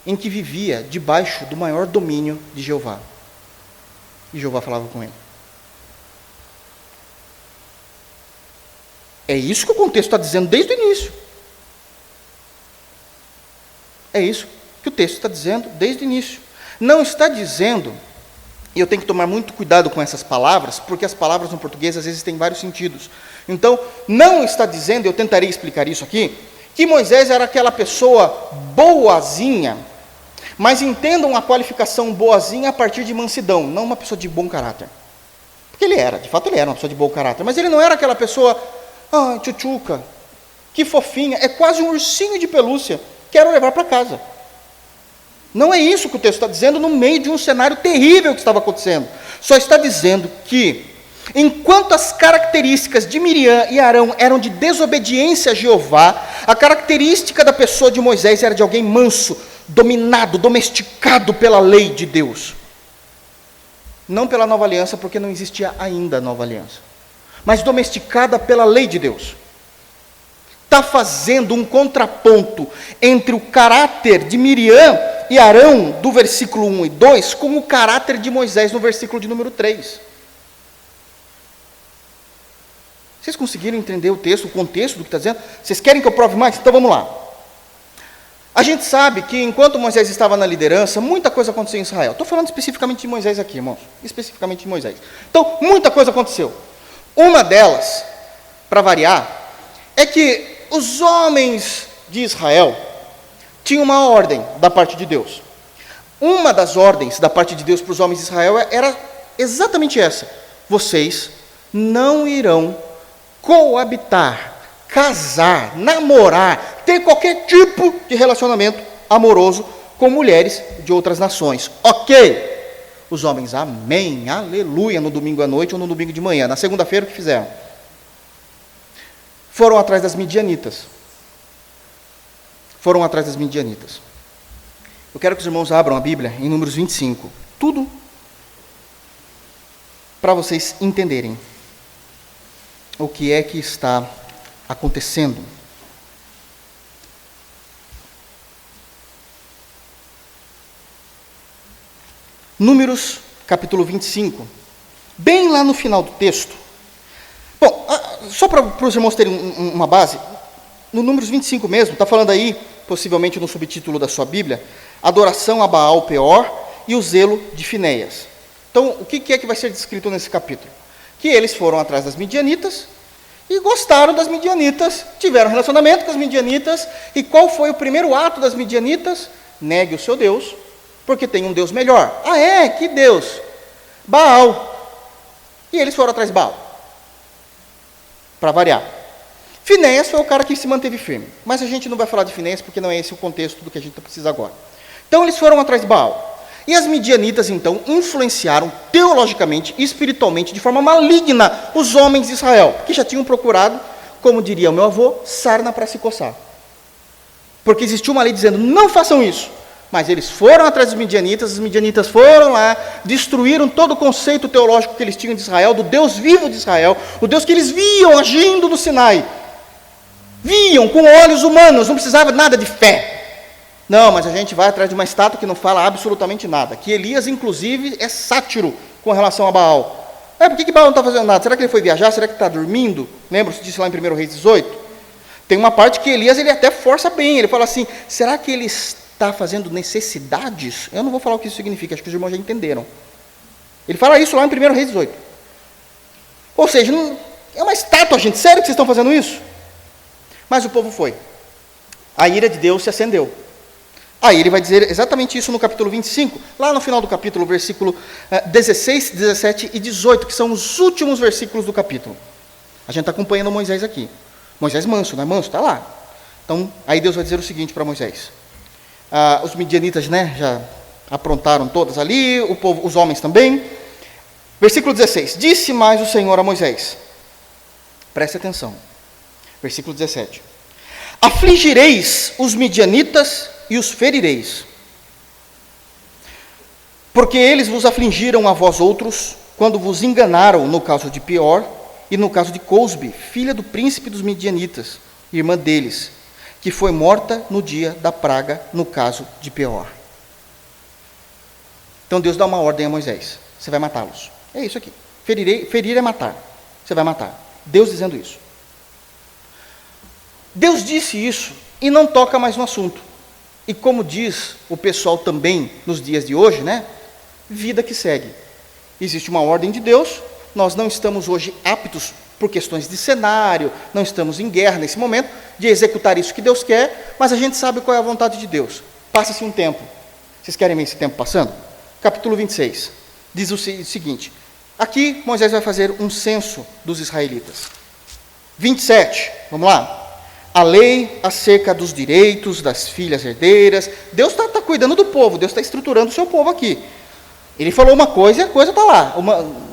em que vivia debaixo do maior domínio de Jeová. E Jeová falava com ele. É isso que o contexto está dizendo desde o início. É isso que o texto está dizendo desde o início. Não está dizendo, e eu tenho que tomar muito cuidado com essas palavras, porque as palavras no português às vezes têm vários sentidos. Então, não está dizendo, eu tentarei explicar isso aqui, que Moisés era aquela pessoa boazinha, mas entendam a qualificação boazinha a partir de mansidão, não uma pessoa de bom caráter. Porque ele era, de fato ele era uma pessoa de bom caráter, mas ele não era aquela pessoa, tchutchuca, que fofinha, é quase um ursinho de pelúcia, quero levar para casa. Não é isso que o texto está dizendo no meio de um cenário terrível que estava acontecendo. Só está dizendo que, enquanto as características de Miriam e Arão eram de desobediência a Jeová, a característica da pessoa de Moisés era de alguém manso, dominado, domesticado pela lei de Deus. Não pela nova aliança, porque não existia ainda a nova aliança, mas domesticada pela lei de Deus. Está fazendo um contraponto entre o caráter de Miriam e Arão, do versículo 1 e 2, com o caráter de Moisés, no versículo de número 3. Vocês conseguiram entender o texto, o contexto do que está dizendo? Vocês querem que eu prove mais? Então vamos lá. A gente sabe que enquanto Moisés estava na liderança, muita coisa aconteceu em Israel. Estou falando especificamente de Moisés aqui, irmãos. Especificamente de Moisés. Então, muita coisa aconteceu. Uma delas, para variar, é que os homens de Israel tinham uma ordem da parte de Deus. Uma das ordens da parte de Deus para os homens de Israel era exatamente essa: vocês não irão coabitar, casar, namorar, ter qualquer tipo de relacionamento amoroso com mulheres de outras nações. Ok? Os homens, amém, aleluia, no domingo à noite ou no domingo de manhã. Na segunda-feira, o que fizeram? Foram atrás das midianitas. Foram atrás das midianitas. Eu quero que os irmãos abram a Bíblia em Números 25. Tudo para vocês entenderem o que é que está acontecendo. Números, capítulo 25. Bem lá no final do texto. Bom, só para os irmãos terem uma base, no Números 25 mesmo, está falando aí, possivelmente no subtítulo da sua Bíblia, adoração a Baal Peor e o zelo de Finéias. Então, o que é que vai ser descrito nesse capítulo? Que eles foram atrás das midianitas e gostaram das midianitas, tiveram relacionamento com as midianitas, e qual foi o primeiro ato das midianitas? Negue o seu Deus, porque tem um Deus melhor. Ah, é? Que Deus? Baal. E eles foram atrás de Baal, para variar. Finéias foi o cara que se manteve firme, mas a gente não vai falar de Finéias, porque não é esse o contexto do que a gente precisa agora. Então eles foram atrás de Baal. E as midianitas, então, influenciaram teologicamente e espiritualmente, de forma maligna, os homens de Israel, que já tinham procurado, como diria o meu avô, sarna para se coçar. Porque existia uma lei dizendo, não façam isso. Mas eles foram atrás dos midianitas, os midianitas foram lá, destruíram todo o conceito teológico que eles tinham de Israel, do Deus vivo de Israel, o Deus que eles viam agindo no Sinai. Viam com olhos humanos, não precisava de nada de fé. Não, mas a gente vai atrás de uma estátua que não fala absolutamente nada. Que Elias, inclusive, é sátiro com relação a Baal. Por que Baal não está fazendo nada? Será que ele foi viajar? Será que está dormindo? Lembra-se disso lá em 1 Reis 18? Tem uma parte que Elias ele até força bem. Ele fala assim, será que ele está fazendo necessidades? Eu não vou falar o que isso significa, acho que os irmãos já entenderam. Ele fala isso lá em 1 Reis 18. Ou seja, não, é uma estátua, gente. Sério que vocês estão fazendo isso? Mas o povo foi. A ira de Deus se acendeu. Aí ele vai dizer exatamente isso no capítulo 25, lá no final do capítulo, versículo 16, 17 e 18, que são os últimos versículos do capítulo. A gente está acompanhando Moisés aqui. Moisés manso, não é manso? Está lá. Então, aí Deus vai dizer o seguinte para Moisés. Os midianitas, já aprontaram todas ali, o povo, os homens também. Versículo 16. Disse mais o Senhor a Moisés. Preste atenção. Versículo 17. afligireis os midianitas e os ferireis, porque eles vos afligiram a vós outros, quando vos enganaram no caso de Peor e no caso de Cosbe, filha do príncipe dos midianitas, irmã deles, que foi morta no dia da praga, no caso de Peor. Então Deus dá uma ordem a Moisés: você vai matá-los. É isso aqui. Ferir é matar. Você vai matar. Deus dizendo isso. Deus disse isso e não toca mais no assunto. E como diz o pessoal também nos dias de hoje, né? Vida que segue. Existe uma ordem de Deus, nós não estamos hoje aptos, por questões de cenário, não estamos em guerra nesse momento, de executar isso que Deus quer, mas a gente sabe qual é a vontade de Deus. Passa-se um tempo. Vocês querem ver esse tempo passando? Capítulo 26. Diz o seguinte: aqui Moisés vai fazer um censo dos israelitas. 27, vamos lá. A lei acerca dos direitos das filhas herdeiras. Deus está cuidando do povo, Deus está estruturando o seu povo aqui. Ele falou uma coisa e a coisa está lá.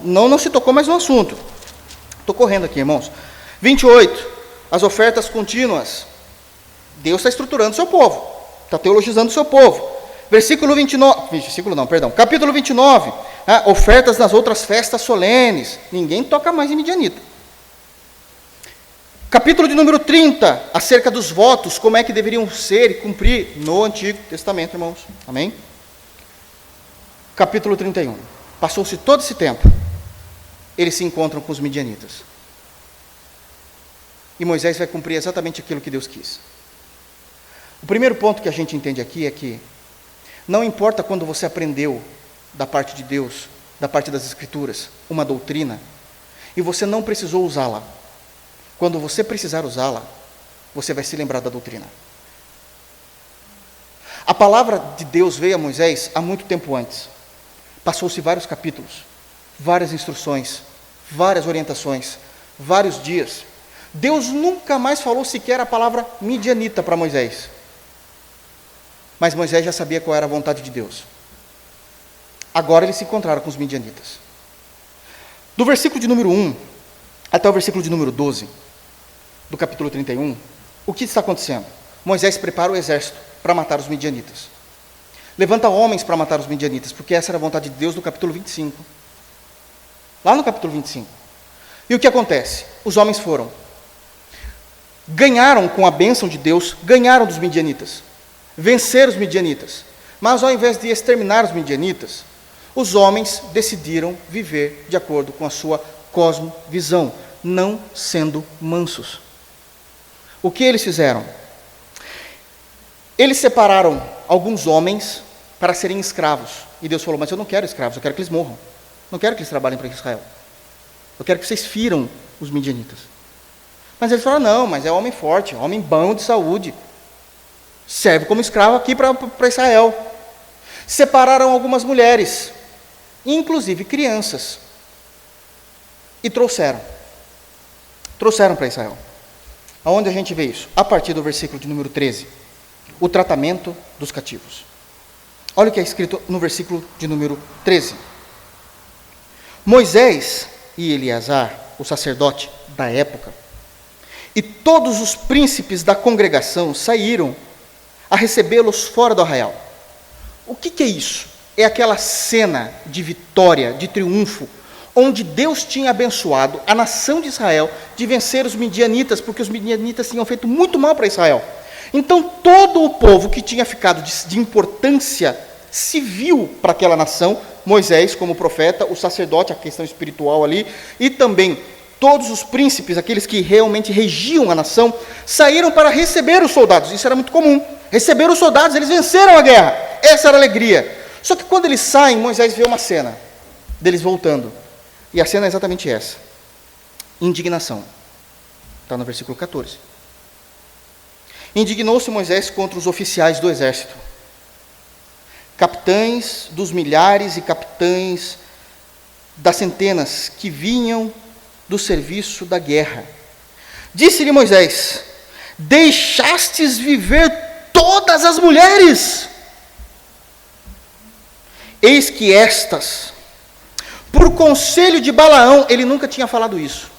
Não se tocou mais no assunto. Estou correndo aqui, irmãos. 28, as ofertas contínuas. Deus está estruturando o seu povo, está teologizando o seu povo. Capítulo 29, ofertas nas outras festas solenes. Ninguém toca mais em midianita. Capítulo de número 30, acerca dos votos, como é que deveriam ser e cumprir no Antigo Testamento, irmãos. Amém? Capítulo 31. Passou-se todo esse tempo. Eles se encontram com os midianitas. E Moisés vai cumprir exatamente aquilo que Deus quis. O primeiro ponto que a gente entende aqui é que não importa quando você aprendeu da parte de Deus, da parte das Escrituras, uma doutrina, e você não precisou usá-la. Quando você precisar usá-la, você vai se lembrar da doutrina. A palavra de Deus veio a Moisés há muito tempo antes. Passou-se vários capítulos, várias instruções, várias orientações, vários dias. Deus nunca mais falou sequer a palavra midianita para Moisés. Mas Moisés já sabia qual era a vontade de Deus. Agora eles se encontraram com os midianitas. Do versículo de número 1 até o versículo de número 12, do capítulo 31, o que está acontecendo? Moisés prepara o exército para matar os midianitas. Levanta homens para matar os midianitas, porque essa era a vontade de Deus no capítulo 25. Lá no capítulo 25. E o que acontece? Os homens foram. Ganharam com a bênção de Deus, ganharam dos midianitas. Venceram os midianitas. Mas ao invés de exterminar os midianitas, os homens decidiram viver de acordo com a sua cosmovisão, não sendo mansos. O que eles fizeram? Eles separaram alguns homens para serem escravos. E Deus falou: mas eu não quero escravos, eu quero que eles morram. Não quero que eles trabalhem para Israel. Eu quero que vocês firam os midianitas. Mas eles falaram: não, mas é homem forte, homem bom de saúde. Serve como escravo aqui para Israel. Separaram algumas mulheres, inclusive crianças, e trouxeram para Israel. Aonde a gente vê isso? A partir do versículo de número 13. O tratamento dos cativos. Olha o que é escrito no versículo de número 13. Moisés e Eleazar, o sacerdote da época, e todos os príncipes da congregação saíram a recebê-los fora do arraial. O que é isso? É aquela cena de vitória, de triunfo, onde Deus tinha abençoado a nação de Israel de vencer os midianitas, porque os midianitas tinham feito muito mal para Israel. Então todo o povo que tinha ficado de importância civil para aquela nação, Moisés como profeta, o sacerdote, a questão espiritual ali, e também todos os príncipes, aqueles que realmente regiam a nação, saíram para receber os soldados. Isso era muito comum. Receberam os soldados, eles venceram a guerra. Essa era a alegria. Só que quando eles saem, Moisés vê uma cena deles voltando. E a cena é exatamente essa. Indignação. Está no versículo 14. Indignou-se Moisés contra os oficiais do exército, capitães dos milhares e capitães das centenas que vinham do serviço da guerra. Disse-lhe Moisés: deixastes viver todas as mulheres? Eis que estas, por conselho de Balaão, ele nunca tinha falado isso.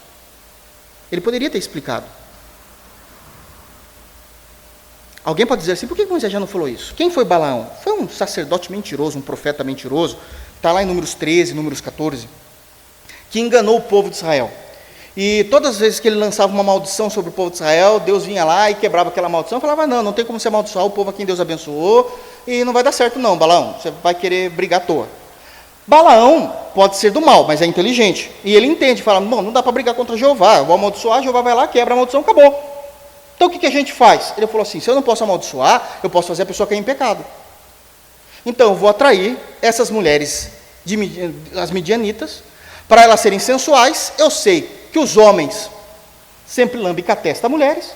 Ele poderia ter explicado. Alguém pode dizer assim, por que Moisés já não falou isso? Quem foi Balaão? Foi um sacerdote mentiroso, um profeta mentiroso, está lá em Números 13, Números 14, que enganou o povo de Israel. E todas as vezes que ele lançava uma maldição sobre o povo de Israel, Deus vinha lá e quebrava aquela maldição, falava, não tem como você amaldiçoar o povo a quem Deus abençoou, e não vai dar certo não, Balaão, você vai querer brigar à toa. Balaão pode ser do mal, mas é inteligente, e ele entende, fala, não dá para brigar contra Jeová, eu vou amaldiçoar, Jeová vai lá, quebra a maldição, acabou. Então o que a gente faz? Ele falou assim, se eu não posso amaldiçoar, eu posso fazer a pessoa cair em pecado. Então eu vou atrair essas mulheres, as midianitas, para elas serem sensuais. Eu sei que os homens sempre lambem com a testa a mulheres,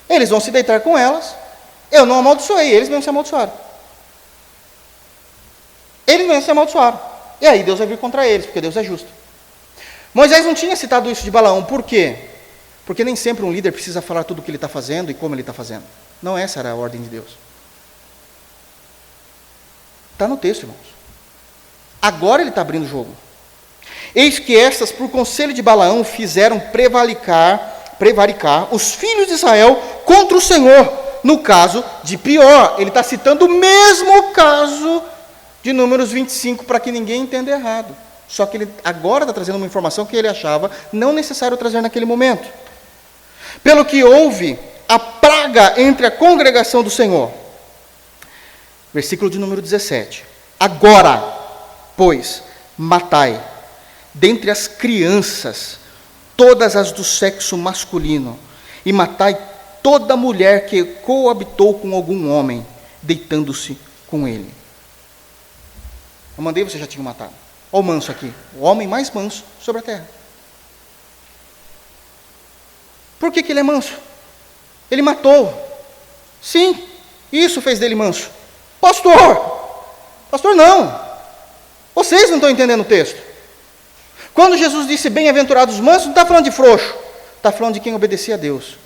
eles vão se deitar com elas, eu não amaldiçoei, eles mesmos se amaldiçoaram. Eles mesmos se amaldiçoaram. E aí Deus vai vir contra eles, porque Deus é justo. Moisés não tinha citado isso de Balaão, por quê? Porque nem sempre um líder precisa falar tudo o que ele está fazendo e como ele está fazendo. Não essa era a ordem de Deus. Está no texto, irmãos. Agora ele está abrindo o jogo. Eis que estas, por conselho de Balaão, fizeram prevaricar os filhos de Israel contra o Senhor. No caso de Pior, ele está citando o mesmo caso de Números 25, para que ninguém entenda errado. Só que ele agora está trazendo uma informação que ele achava não necessário trazer naquele momento. Pelo que houve a praga entre a congregação do Senhor. Versículo de número 17. Agora, pois, matai, dentre as crianças, todas as do sexo masculino, e matai toda mulher que coabitou com algum homem, deitando-se com ele. Eu mandei, você já tinha matado. Olha o manso aqui, o homem mais manso sobre a terra. Por que ele é manso? Ele matou. Sim, isso fez dele manso. Pastor não. Vocês não estão entendendo o texto. Quando Jesus disse bem-aventurados os mansos, não está falando de frouxo. Está falando de quem obedecia a Deus.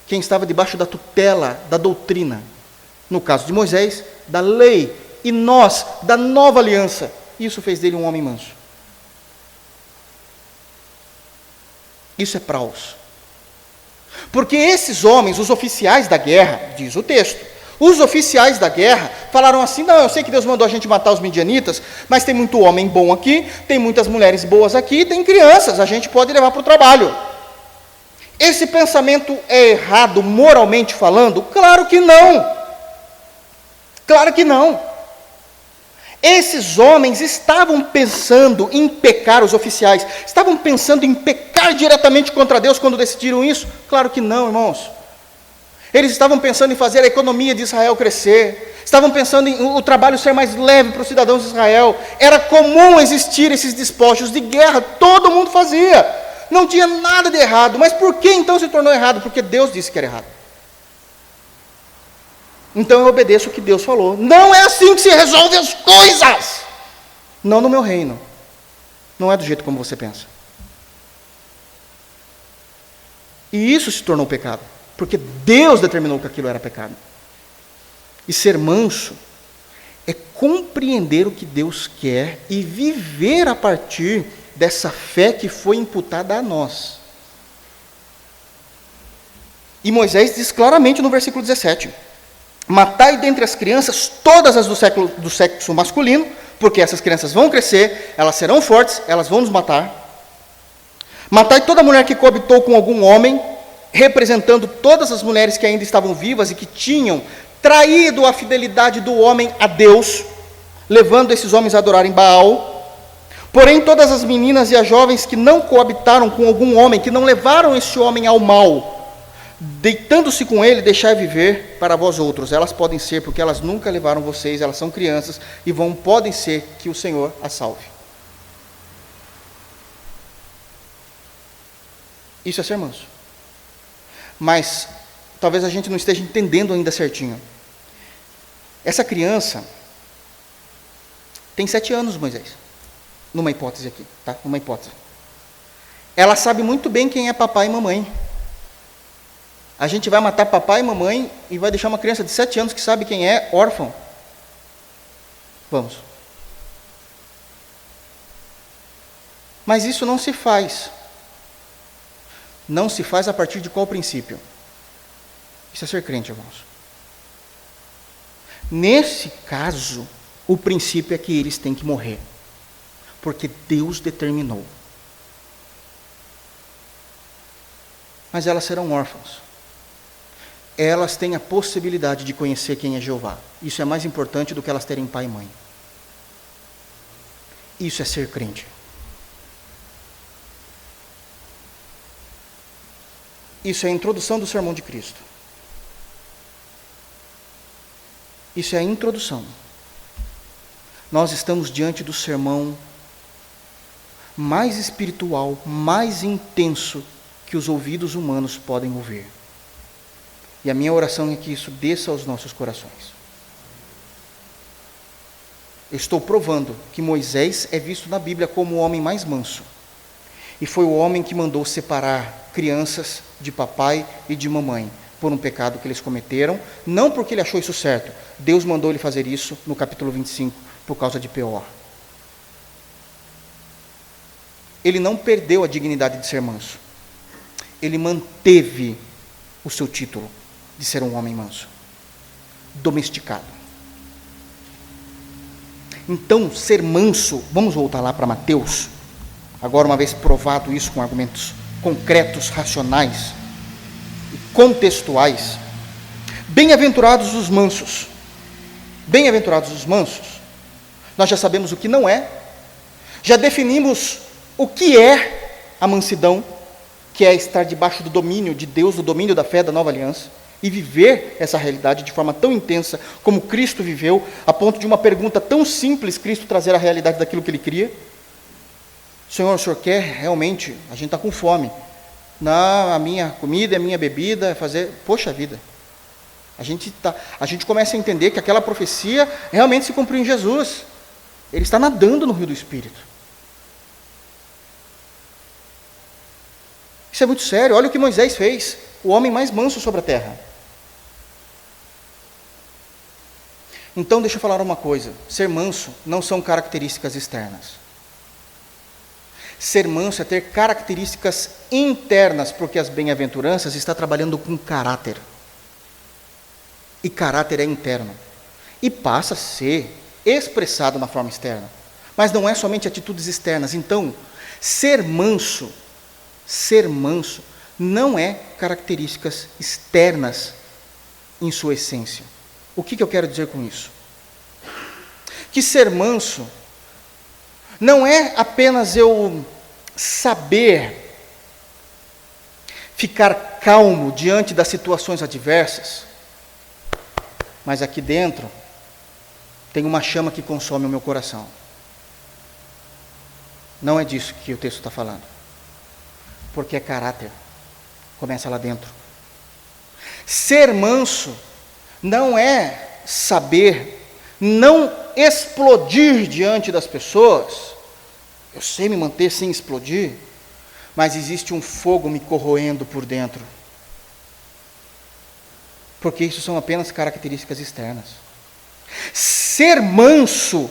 Quem estava debaixo da tutela da doutrina. No caso de Moisés, da lei. E nós, da nova aliança. Isso fez dele um homem manso. Isso é praus. Porque esses homens, os oficiais da guerra, diz o texto, os oficiais da guerra falaram assim, não, eu sei que Deus mandou a gente matar os midianitas, mas tem muito homem bom aqui, tem muitas mulheres boas aqui, tem crianças, a gente pode levar para o trabalho. Esse pensamento é errado moralmente falando? Claro que não. Claro que não. Esses homens estavam pensando em pecar, os oficiais, estavam pensando em pecar diretamente contra Deus quando decidiram isso? Claro que não, irmãos. Eles estavam pensando em fazer a economia de Israel crescer, estavam pensando em o trabalho ser mais leve para os cidadãos de Israel. Era comum existir esses despojos de guerra, todo mundo fazia, não tinha nada de errado. Mas por que então se tornou errado? Porque Deus disse que era errado. Então eu obedeço o que Deus falou. Não é assim que se resolve as coisas. Não no meu reino. Não é do jeito como você pensa. E isso se tornou pecado. Porque Deus determinou que aquilo era pecado. E ser manso é compreender o que Deus quer e viver a partir dessa fé que foi imputada a nós. E Moisés diz claramente no versículo 17: matai dentre as crianças todas as do sexo masculino, porque essas crianças vão crescer, elas serão fortes, elas vão nos matar. Matai toda mulher que coabitou com algum homem, representando todas as mulheres que ainda estavam vivas e que tinham traído a fidelidade do homem a Deus, levando esses homens a adorarem Baal. Porém, todas as meninas e as jovens que não coabitaram com algum homem, que não levaram esse homem ao mal, deitando-se com ele, deixai viver para vós outros. Elas podem ser, porque elas nunca levaram vocês, elas são crianças, e podem ser que o Senhor as salve. Isso é ser manso. Mas, talvez a gente não esteja entendendo ainda certinho. Essa criança tem 7 anos, Moisés. Numa hipótese aqui, tá? Numa hipótese. Ela sabe muito bem quem é papai e mamãe. A gente vai matar papai e mamãe e vai deixar uma criança de 7 anos que sabe quem é órfão? Vamos. Mas isso não se faz. Não se faz a partir de qual princípio? Isso é ser crente, irmãos. Nesse caso, o princípio é que eles têm que morrer, porque Deus determinou. Mas elas serão órfãos. Elas têm a possibilidade de conhecer quem é Jeová. Isso é mais importante do que elas terem pai e mãe. Isso é ser crente. Isso é a introdução do sermão de Cristo. Isso é a introdução. Nós estamos diante do sermão mais espiritual, mais intenso que os ouvidos humanos podem ouvir. E a minha oração é que isso desça aos nossos corações. Eu estou provando que Moisés é visto na Bíblia como o homem mais manso. E foi o homem que mandou separar crianças de papai e de mamãe por um pecado que eles cometeram, não porque ele achou isso certo. Deus mandou ele fazer isso no capítulo 25, por causa de Peor. Ele não perdeu a dignidade de ser manso. Ele manteve o seu título de ser um homem manso, domesticado. Então, ser manso, vamos voltar lá para Mateus, agora uma vez provado isso com argumentos concretos, racionais e contextuais. Bem-aventurados os mansos. Bem-aventurados os mansos. Nós já sabemos o que não é, já definimos o que é a mansidão, que é estar debaixo do domínio de Deus, do domínio da fé da nova aliança, e viver essa realidade de forma tão intensa como Cristo viveu, a ponto de uma pergunta tão simples, Cristo trazer a realidade daquilo que ele queria. Senhor, o Senhor quer realmente, a gente está com fome, não, a minha comida, a minha bebida, fazer, poxa vida, a gente começa a entender que aquela profecia realmente se cumpriu em Jesus, ele está nadando no rio do Espírito. Isso é muito sério, olha o que Moisés fez, o homem mais manso sobre a terra. Então deixa eu falar uma coisa, ser manso não são características externas. Ser manso é ter características internas, porque as bem-aventuranças está trabalhando com caráter. E caráter é interno. E passa a ser expressado na forma externa. Mas não é somente atitudes externas. Então, ser manso não é características externas em sua essência. O que eu quero dizer com isso? Que ser manso não é apenas eu saber ficar calmo diante das situações adversas, mas aqui dentro tem uma chama que consome o meu coração. Não é disso que o texto está falando. Porque é caráter. Começa lá dentro. Ser manso não é saber não explodir diante das pessoas. Eu sei me manter sem explodir, mas existe um fogo me corroendo por dentro. Porque isso são apenas características externas. Ser manso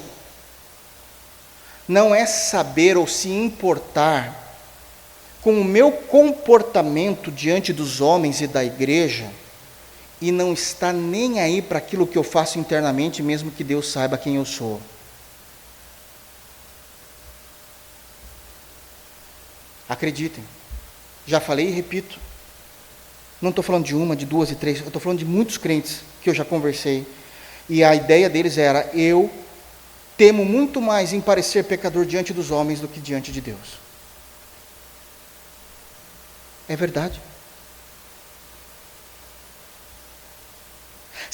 não é saber ou se importar com o meu comportamento diante dos homens e da igreja e não estar nem aí para aquilo que eu faço internamente, mesmo que Deus saiba quem eu sou. Acreditem, já falei e repito, não estou falando de uma, de duas e três, eu estou falando de muitos crentes que eu já conversei, e a ideia deles era, eu temo muito mais em parecer pecador diante dos homens do que diante de Deus. É verdade.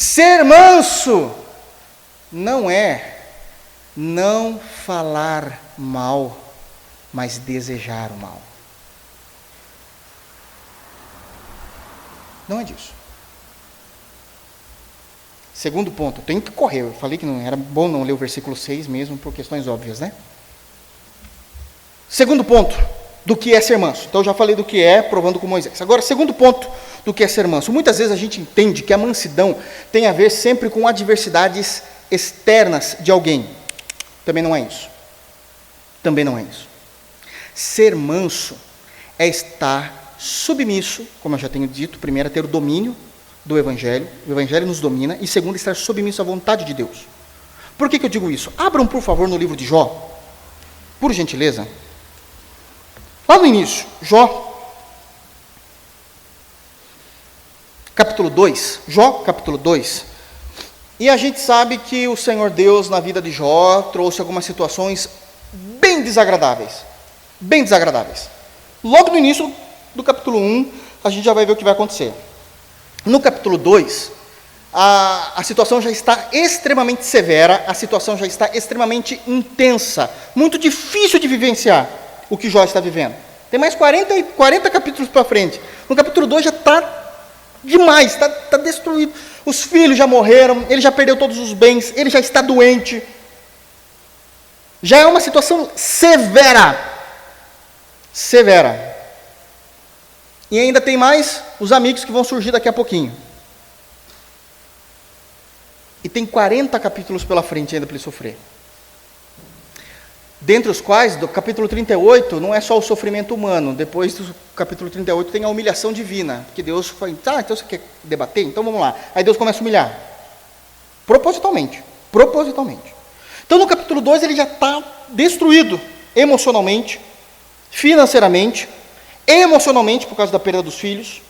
Ser manso não é não falar mal, mas desejar o mal. Não é disso. Segundo ponto, tenho que correr. Eu falei que não era bom não ler o versículo 6 mesmo, por questões óbvias, né? Segundo ponto, do que é ser manso. Então eu já falei do que é, provando com Moisés. Agora, segundo ponto do que é ser manso. Muitas vezes a gente entende que a mansidão tem a ver sempre com adversidades externas de alguém. Também não é isso. Também não é isso. Ser manso é estar submisso, como eu já tenho dito, primeiro é ter o domínio do Evangelho, o Evangelho nos domina, e segundo, estar submisso à vontade de Deus. Por que eu digo isso? Abram, por favor, no livro de Jó, por gentileza. Lá no início, Jó, capítulo 2, Jó, capítulo 2, e a gente sabe que o Senhor Deus, na vida de Jó, trouxe algumas situações bem desagradáveis, bem desagradáveis. Logo no início do capítulo 1, a gente já vai ver o que vai acontecer. No capítulo 2, a situação já está extremamente severa, a situação já está extremamente intensa, muito difícil de vivenciar o que Jó está vivendo. Tem mais 40 capítulos para frente. No capítulo 2 já está demais, está destruído. Os filhos já morreram, ele já perdeu todos os bens, ele já está doente. Já é uma situação severa. Severa. E ainda tem mais os amigos que vão surgir daqui a pouquinho. E tem 40 capítulos pela frente ainda para ele sofrer. Dentre os quais, do capítulo 38, não é só o sofrimento humano. Depois do capítulo 38 tem a humilhação divina. Que Deus fala, então você quer debater? Então vamos lá. Aí Deus começa a humilhar. Propositalmente. Então no capítulo 2 ele já está destruído emocionalmente, financeiramente, emocionalmente por causa da perda dos filhos.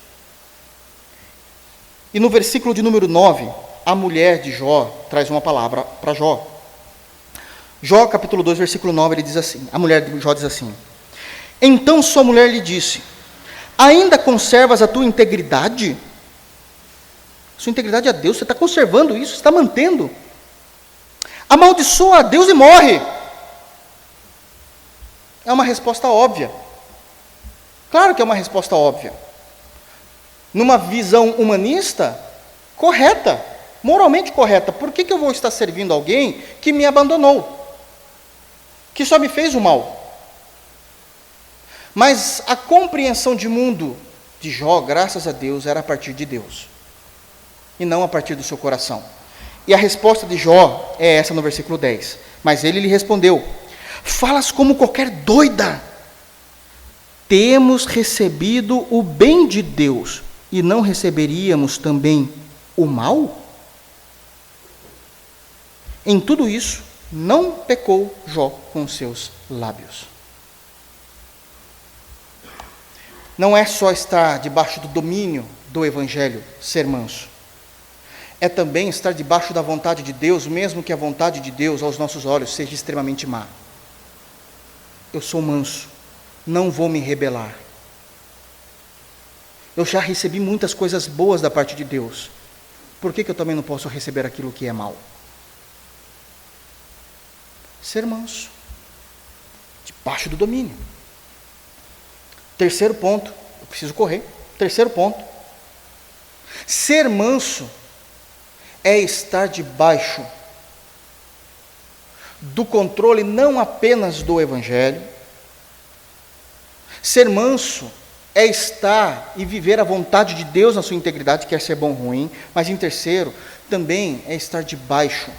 E no versículo de número 9, a mulher de Jó traz uma palavra para Jó. Jó, capítulo 2, versículo 9, ele diz assim, a mulher de Jó diz assim: então sua mulher lhe disse, ainda conservas a tua integridade? Sua integridade a Deus, você está conservando isso, você está mantendo. Amaldiçoa a Deus e morre. É uma resposta óbvia. Claro que é uma resposta óbvia. Numa visão humanista, correta, moralmente correta. Por que eu vou estar servindo alguém que me abandonou? Que só me fez o mal? Mas a compreensão de mundo de Jó, graças a Deus, era a partir de Deus. E não a partir do seu coração. E a resposta de Jó é essa no versículo 10. Mas ele lhe respondeu: falas como qualquer doida. Temos recebido o bem de Deus, e não receberíamos também o mal? Em tudo isso, não pecou Jó com seus lábios. Não é só estar debaixo do domínio do Evangelho, ser manso. É também estar debaixo da vontade de Deus, mesmo que a vontade de Deus, aos nossos olhos, seja extremamente má. Eu sou manso, não vou me rebelar. Eu já recebi muitas coisas boas da parte de Deus. Por que eu também não posso receber aquilo que é mal? Ser manso, debaixo do domínio. Terceiro ponto, eu preciso correr. Terceiro ponto, ser manso é estar debaixo do controle não apenas do Evangelho. Ser manso é estar e viver a vontade de Deus na sua integridade, quer ser bom ou ruim, mas em terceiro, também é estar debaixo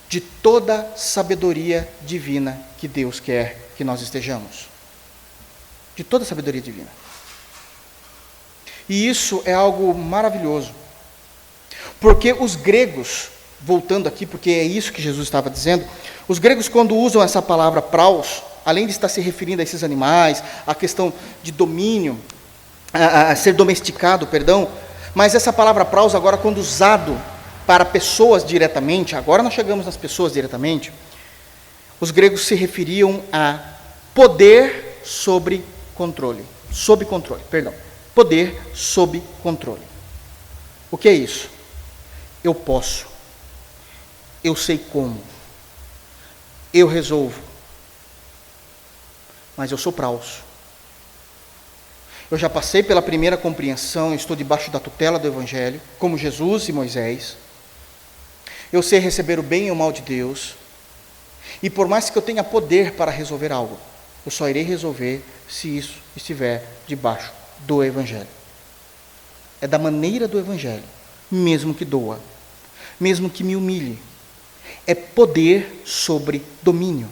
de toda sabedoria divina que Deus quer que nós estejamos. De toda sabedoria divina. E isso é algo maravilhoso. Porque os gregos, voltando aqui, porque é isso que Jesus estava dizendo, os gregos, quando usam essa palavra praus, além de estar se referindo a esses animais, a questão de domínio, a ser domesticado, perdão, mas essa palavra praus agora, quando usado para pessoas diretamente, agora nós chegamos nas pessoas diretamente, os gregos se referiam a poder sobre controle, poder sob controle. O que é isso? Eu posso, eu sei como, eu resolvo, mas eu sou praus. Eu já passei pela primeira compreensão, estou debaixo da tutela do Evangelho, como Jesus e Moisés. Eu sei receber o bem e o mal de Deus, e por mais que eu tenha poder para resolver algo, eu só irei resolver se isso estiver debaixo do Evangelho. É da maneira do Evangelho, mesmo que doa, mesmo que me humilhe. É poder sobre domínio.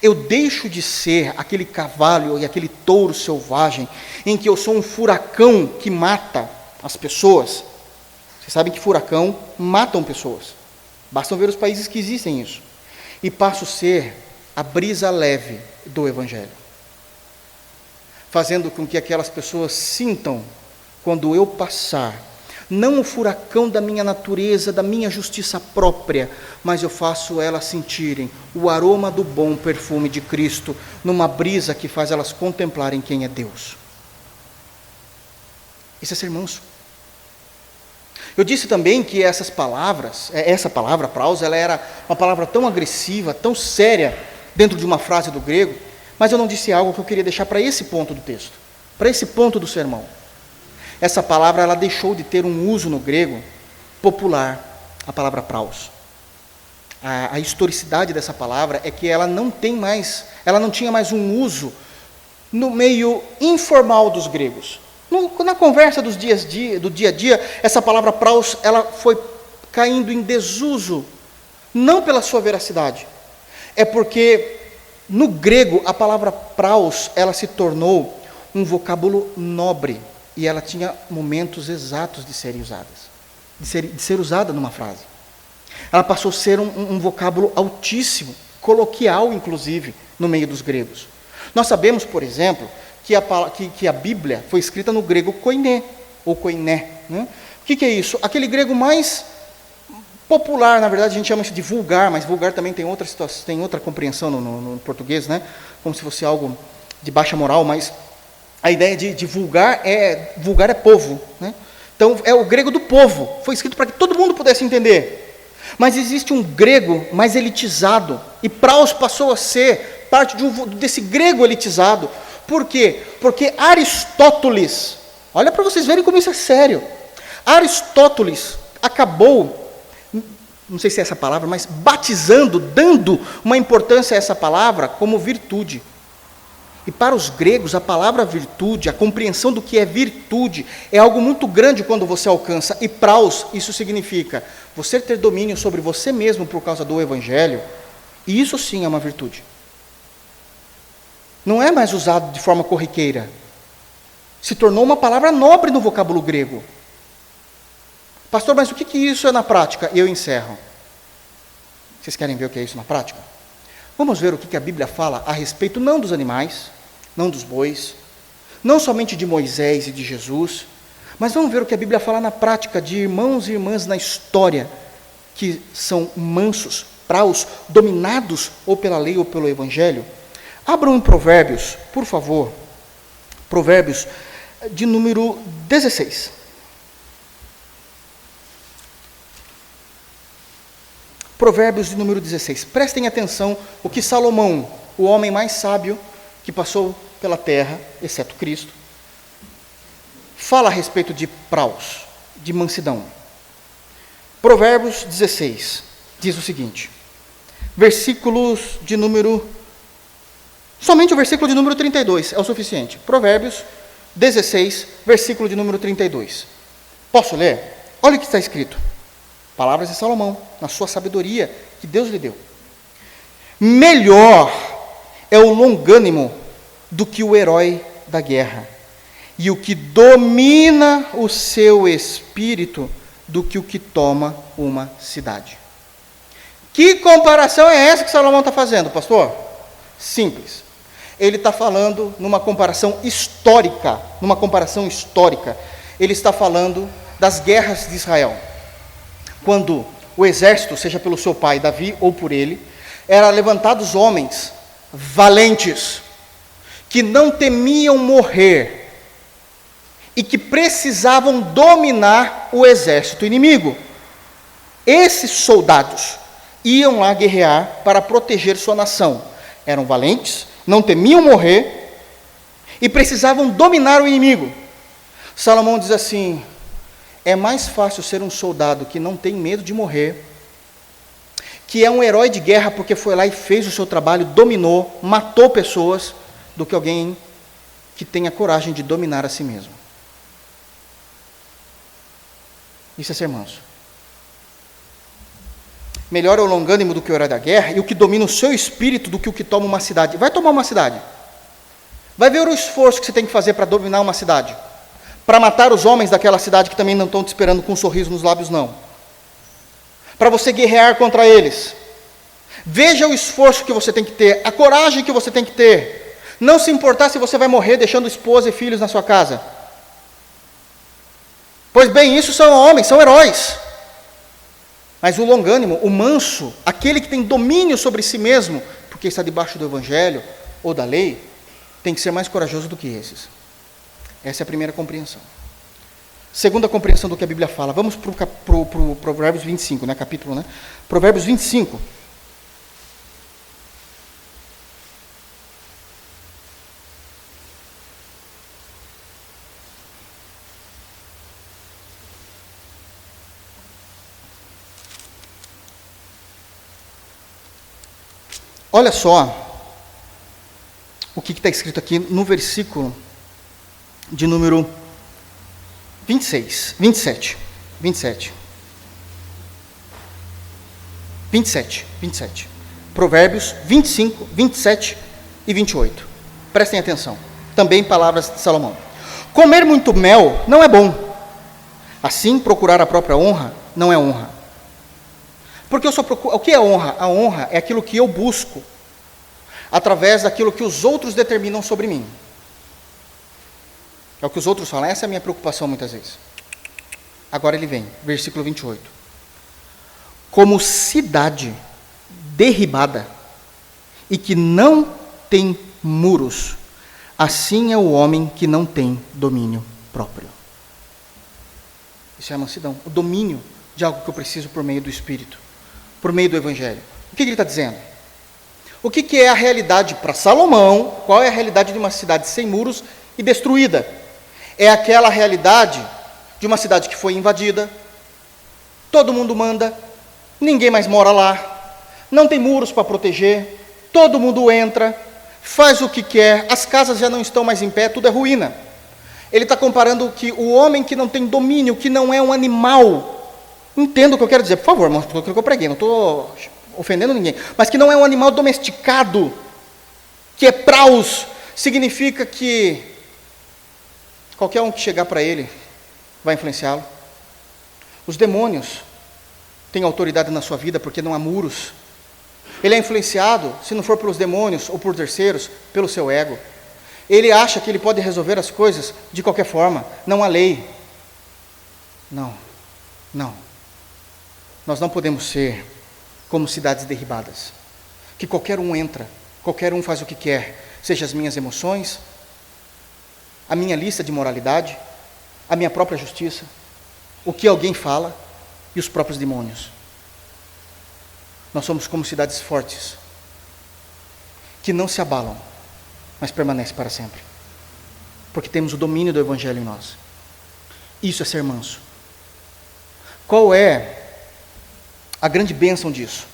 Eu deixo de ser aquele cavalo e aquele touro selvagem, em que eu sou um furacão que mata as pessoas. Vocês sabem que furacão matam pessoas. Basta ver os países que existem isso. E passo a ser a brisa leve do Evangelho, fazendo com que aquelas pessoas sintam, quando eu passar, não o furacão da minha natureza, da minha justiça própria, mas eu faço elas sentirem o aroma do bom perfume de Cristo, numa brisa que faz elas contemplarem quem é Deus. Isso é ser manso. Eu disse também que essa palavra, praus, ela era uma palavra tão agressiva, tão séria, dentro de uma frase do grego, mas eu não disse algo que eu queria deixar para esse ponto do texto, para esse ponto do sermão. Essa palavra, ela deixou de ter um uso no grego popular, a palavra praus. A historicidade dessa palavra é que ela não tinha mais um uso no meio informal dos gregos. Na conversa do dia a dia, essa palavra praus, ela foi caindo em desuso, não pela sua veracidade, é porque no grego a palavra praus, ela se tornou um vocábulo nobre, e ela tinha momentos exatos de serem usadas, de ser usada numa frase. Ela passou a ser um vocábulo altíssimo, coloquial inclusive, no meio dos gregos. Nós sabemos, por exemplo, que a Bíblia foi escrita no grego koiné, ou koiné. Né? O que é isso? Aquele grego mais popular, na verdade a gente chama isso de vulgar, mas vulgar também tem outra compreensão no português, né? Como se fosse algo de baixa moral, mas a ideia de vulgar é povo. Né? Então é o grego do povo, foi escrito para que todo mundo pudesse entender. Mas existe um grego mais elitizado, e praus passou a ser parte desse grego elitizado. Por quê? Porque Aristóteles, olha para vocês verem como isso é sério, Aristóteles acabou, não sei se é essa palavra, mas batizando, dando uma importância a essa palavra como virtude. E para os gregos, a palavra virtude, a compreensão do que é virtude, é algo muito grande quando você alcança. E praus, isso significa você ter domínio sobre você mesmo por causa do Evangelho, e isso sim é uma virtude. Não é mais usado de forma corriqueira. Se tornou uma palavra nobre no vocábulo grego. Pastor, mas o que isso é na prática? E eu encerro. Vocês querem ver o que é isso na prática? Vamos ver o que a Bíblia fala a respeito não dos animais, não dos bois, não somente de Moisés e de Jesus, mas vamos ver o que a Bíblia fala na prática de irmãos e irmãs na história, que são mansos, praus, dominados ou pela lei ou pelo Evangelho. Abram em Provérbios, por favor, Provérbios de número 16. Provérbios de número 16. Prestem atenção o que Salomão, o homem mais sábio que passou pela terra, exceto Cristo, fala a respeito de praus, de mansidão. Provérbios 16 diz o seguinte, versículos de número... Somente o versículo de número 32 é o suficiente. Provérbios 16, versículo de número 32. Posso ler? Olha o que está escrito. Palavras de Salomão, na sua sabedoria que Deus lhe deu. Melhor é o longânimo do que o herói da guerra, e o que domina o seu espírito do que o que toma uma cidade. Que comparação é essa que Salomão está fazendo, pastor? Simples. Ele está falando numa comparação histórica, ele está falando das guerras de Israel. Quando o exército, seja pelo seu pai Davi ou por ele, eram levantados homens valentes, que não temiam morrer, e que precisavam dominar o exército inimigo. Esses soldados iam lá guerrear para proteger sua nação. Eram valentes, não temiam morrer e precisavam dominar o inimigo. Salomão diz assim, é mais fácil ser um soldado que não tem medo de morrer, que é um herói de guerra porque foi lá e fez o seu trabalho, dominou, matou pessoas, do que alguém que tenha coragem de dominar a si mesmo. Isso é ser manso. Melhor é o longânimo do que o herói da guerra, e o que domina o seu espírito do que o que toma uma cidade. Vai tomar uma cidade. Vai ver o esforço que você tem que fazer para dominar uma cidade. para matar os homens daquela cidade que também não estão te esperando com um sorriso nos lábios, não. Para você guerrear contra eles. Veja o esforço que você tem que ter, a coragem que você tem que ter. Não se importar se você vai morrer deixando esposa e filhos na sua casa. Pois bem, isso são homens, são heróis. Mas o longânimo, o manso, aquele que tem domínio sobre si mesmo, porque está debaixo do evangelho ou da lei, tem que ser mais corajoso do que esses. Essa é a primeira compreensão. Segunda compreensão do que a Bíblia fala. Vamos para o Provérbios 25, né? Capítulo, né? Provérbios 25. Olha só o que está escrito aqui no versículo de número 27. Provérbios 25, 27 e 28. Prestem atenção. Também palavras de Salomão. Comer muito mel não é bom. Assim, procurar a própria honra não é honra. Porque eu só procuro. O que é honra? A honra é aquilo que eu busco através daquilo que os outros determinam sobre mim. É o que os outros falam. Essa é a minha preocupação muitas vezes. Agora ele vem, versículo 28. Como cidade derribada e que não tem muros, assim é o homem que não tem domínio próprio. Isso é a mansidão, o domínio de algo que eu preciso por meio do Espírito, por meio do Evangelho. O que ele está dizendo? O que é a realidade para Salomão? Qual é a realidade de uma cidade sem muros e destruída? É aquela realidade de uma cidade que foi invadida, todo mundo manda, ninguém mais mora lá, não tem muros para proteger, todo mundo entra, faz o que quer, as casas já não estão mais em pé, tudo é ruína. Ele está comparando que o homem que não tem domínio, que não é um animal, entenda o que eu quero dizer, por favor, irmão, porque eu preguei, não estou ofendendo ninguém, mas que não é um animal domesticado, que é praus, significa que qualquer um que chegar para ele vai influenciá-lo. Os demônios têm autoridade na sua vida porque não há muros. Ele é influenciado, se não for pelos demônios ou por terceiros, pelo seu ego. Ele acha que ele pode resolver as coisas de qualquer forma, não há lei. Não. Nós não podemos ser como cidades derribadas, que qualquer um entra, qualquer um faz o que quer, seja as minhas emoções, a minha lista de moralidade, a minha própria justiça, o que alguém fala e os próprios demônios. Nós somos como cidades fortes, que não se abalam, mas permanecem para sempre, porque temos o domínio do Evangelho em nós. Isso é ser manso. Qual é a grande bênção disso?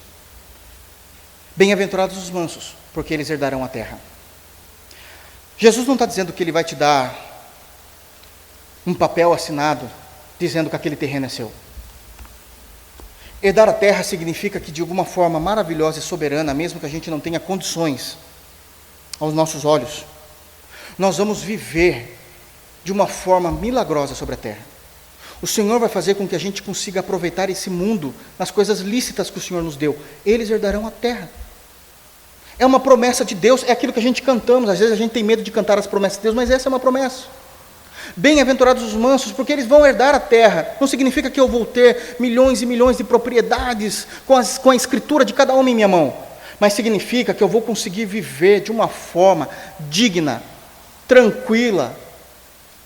Bem-aventurados os mansos, porque eles herdarão a terra. Jesus não está dizendo que ele vai te dar um papel assinado dizendo que aquele terreno é seu. Herdar a terra significa que de alguma forma maravilhosa e soberana, mesmo que a gente não tenha condições aos nossos olhos, nós vamos viver de uma forma milagrosa sobre a terra. O Senhor vai fazer com que a gente consiga aproveitar esse mundo nas coisas lícitas que o Senhor nos deu. Eles herdarão a terra. É uma promessa de Deus, é aquilo que a gente cantamos. Às vezes a gente tem medo de cantar as promessas de Deus, mas essa é uma promessa. Bem-aventurados os mansos, porque eles vão herdar a terra. Não significa que eu vou ter milhões e milhões de propriedades com a escritura de cada homem em minha mão, mas significa que eu vou conseguir viver de uma forma digna, tranquila,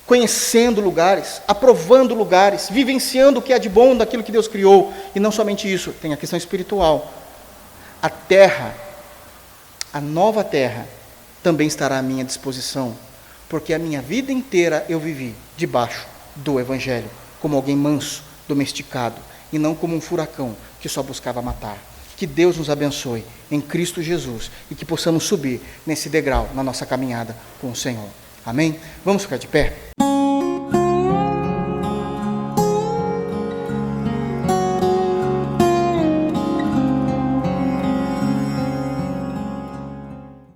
conhecendo lugares, aprovando lugares, vivenciando o que há de bom daquilo que Deus criou. E não somente isso, tem a questão espiritual. A terra, a nova terra, também estará à minha disposição, porque a minha vida inteira eu vivi debaixo do Evangelho, como alguém manso, domesticado, e não como um furacão que só buscava matar. Que Deus nos abençoe em Cristo Jesus e que possamos subir nesse degrau na nossa caminhada com o Senhor. Amém? Vamos ficar de pé?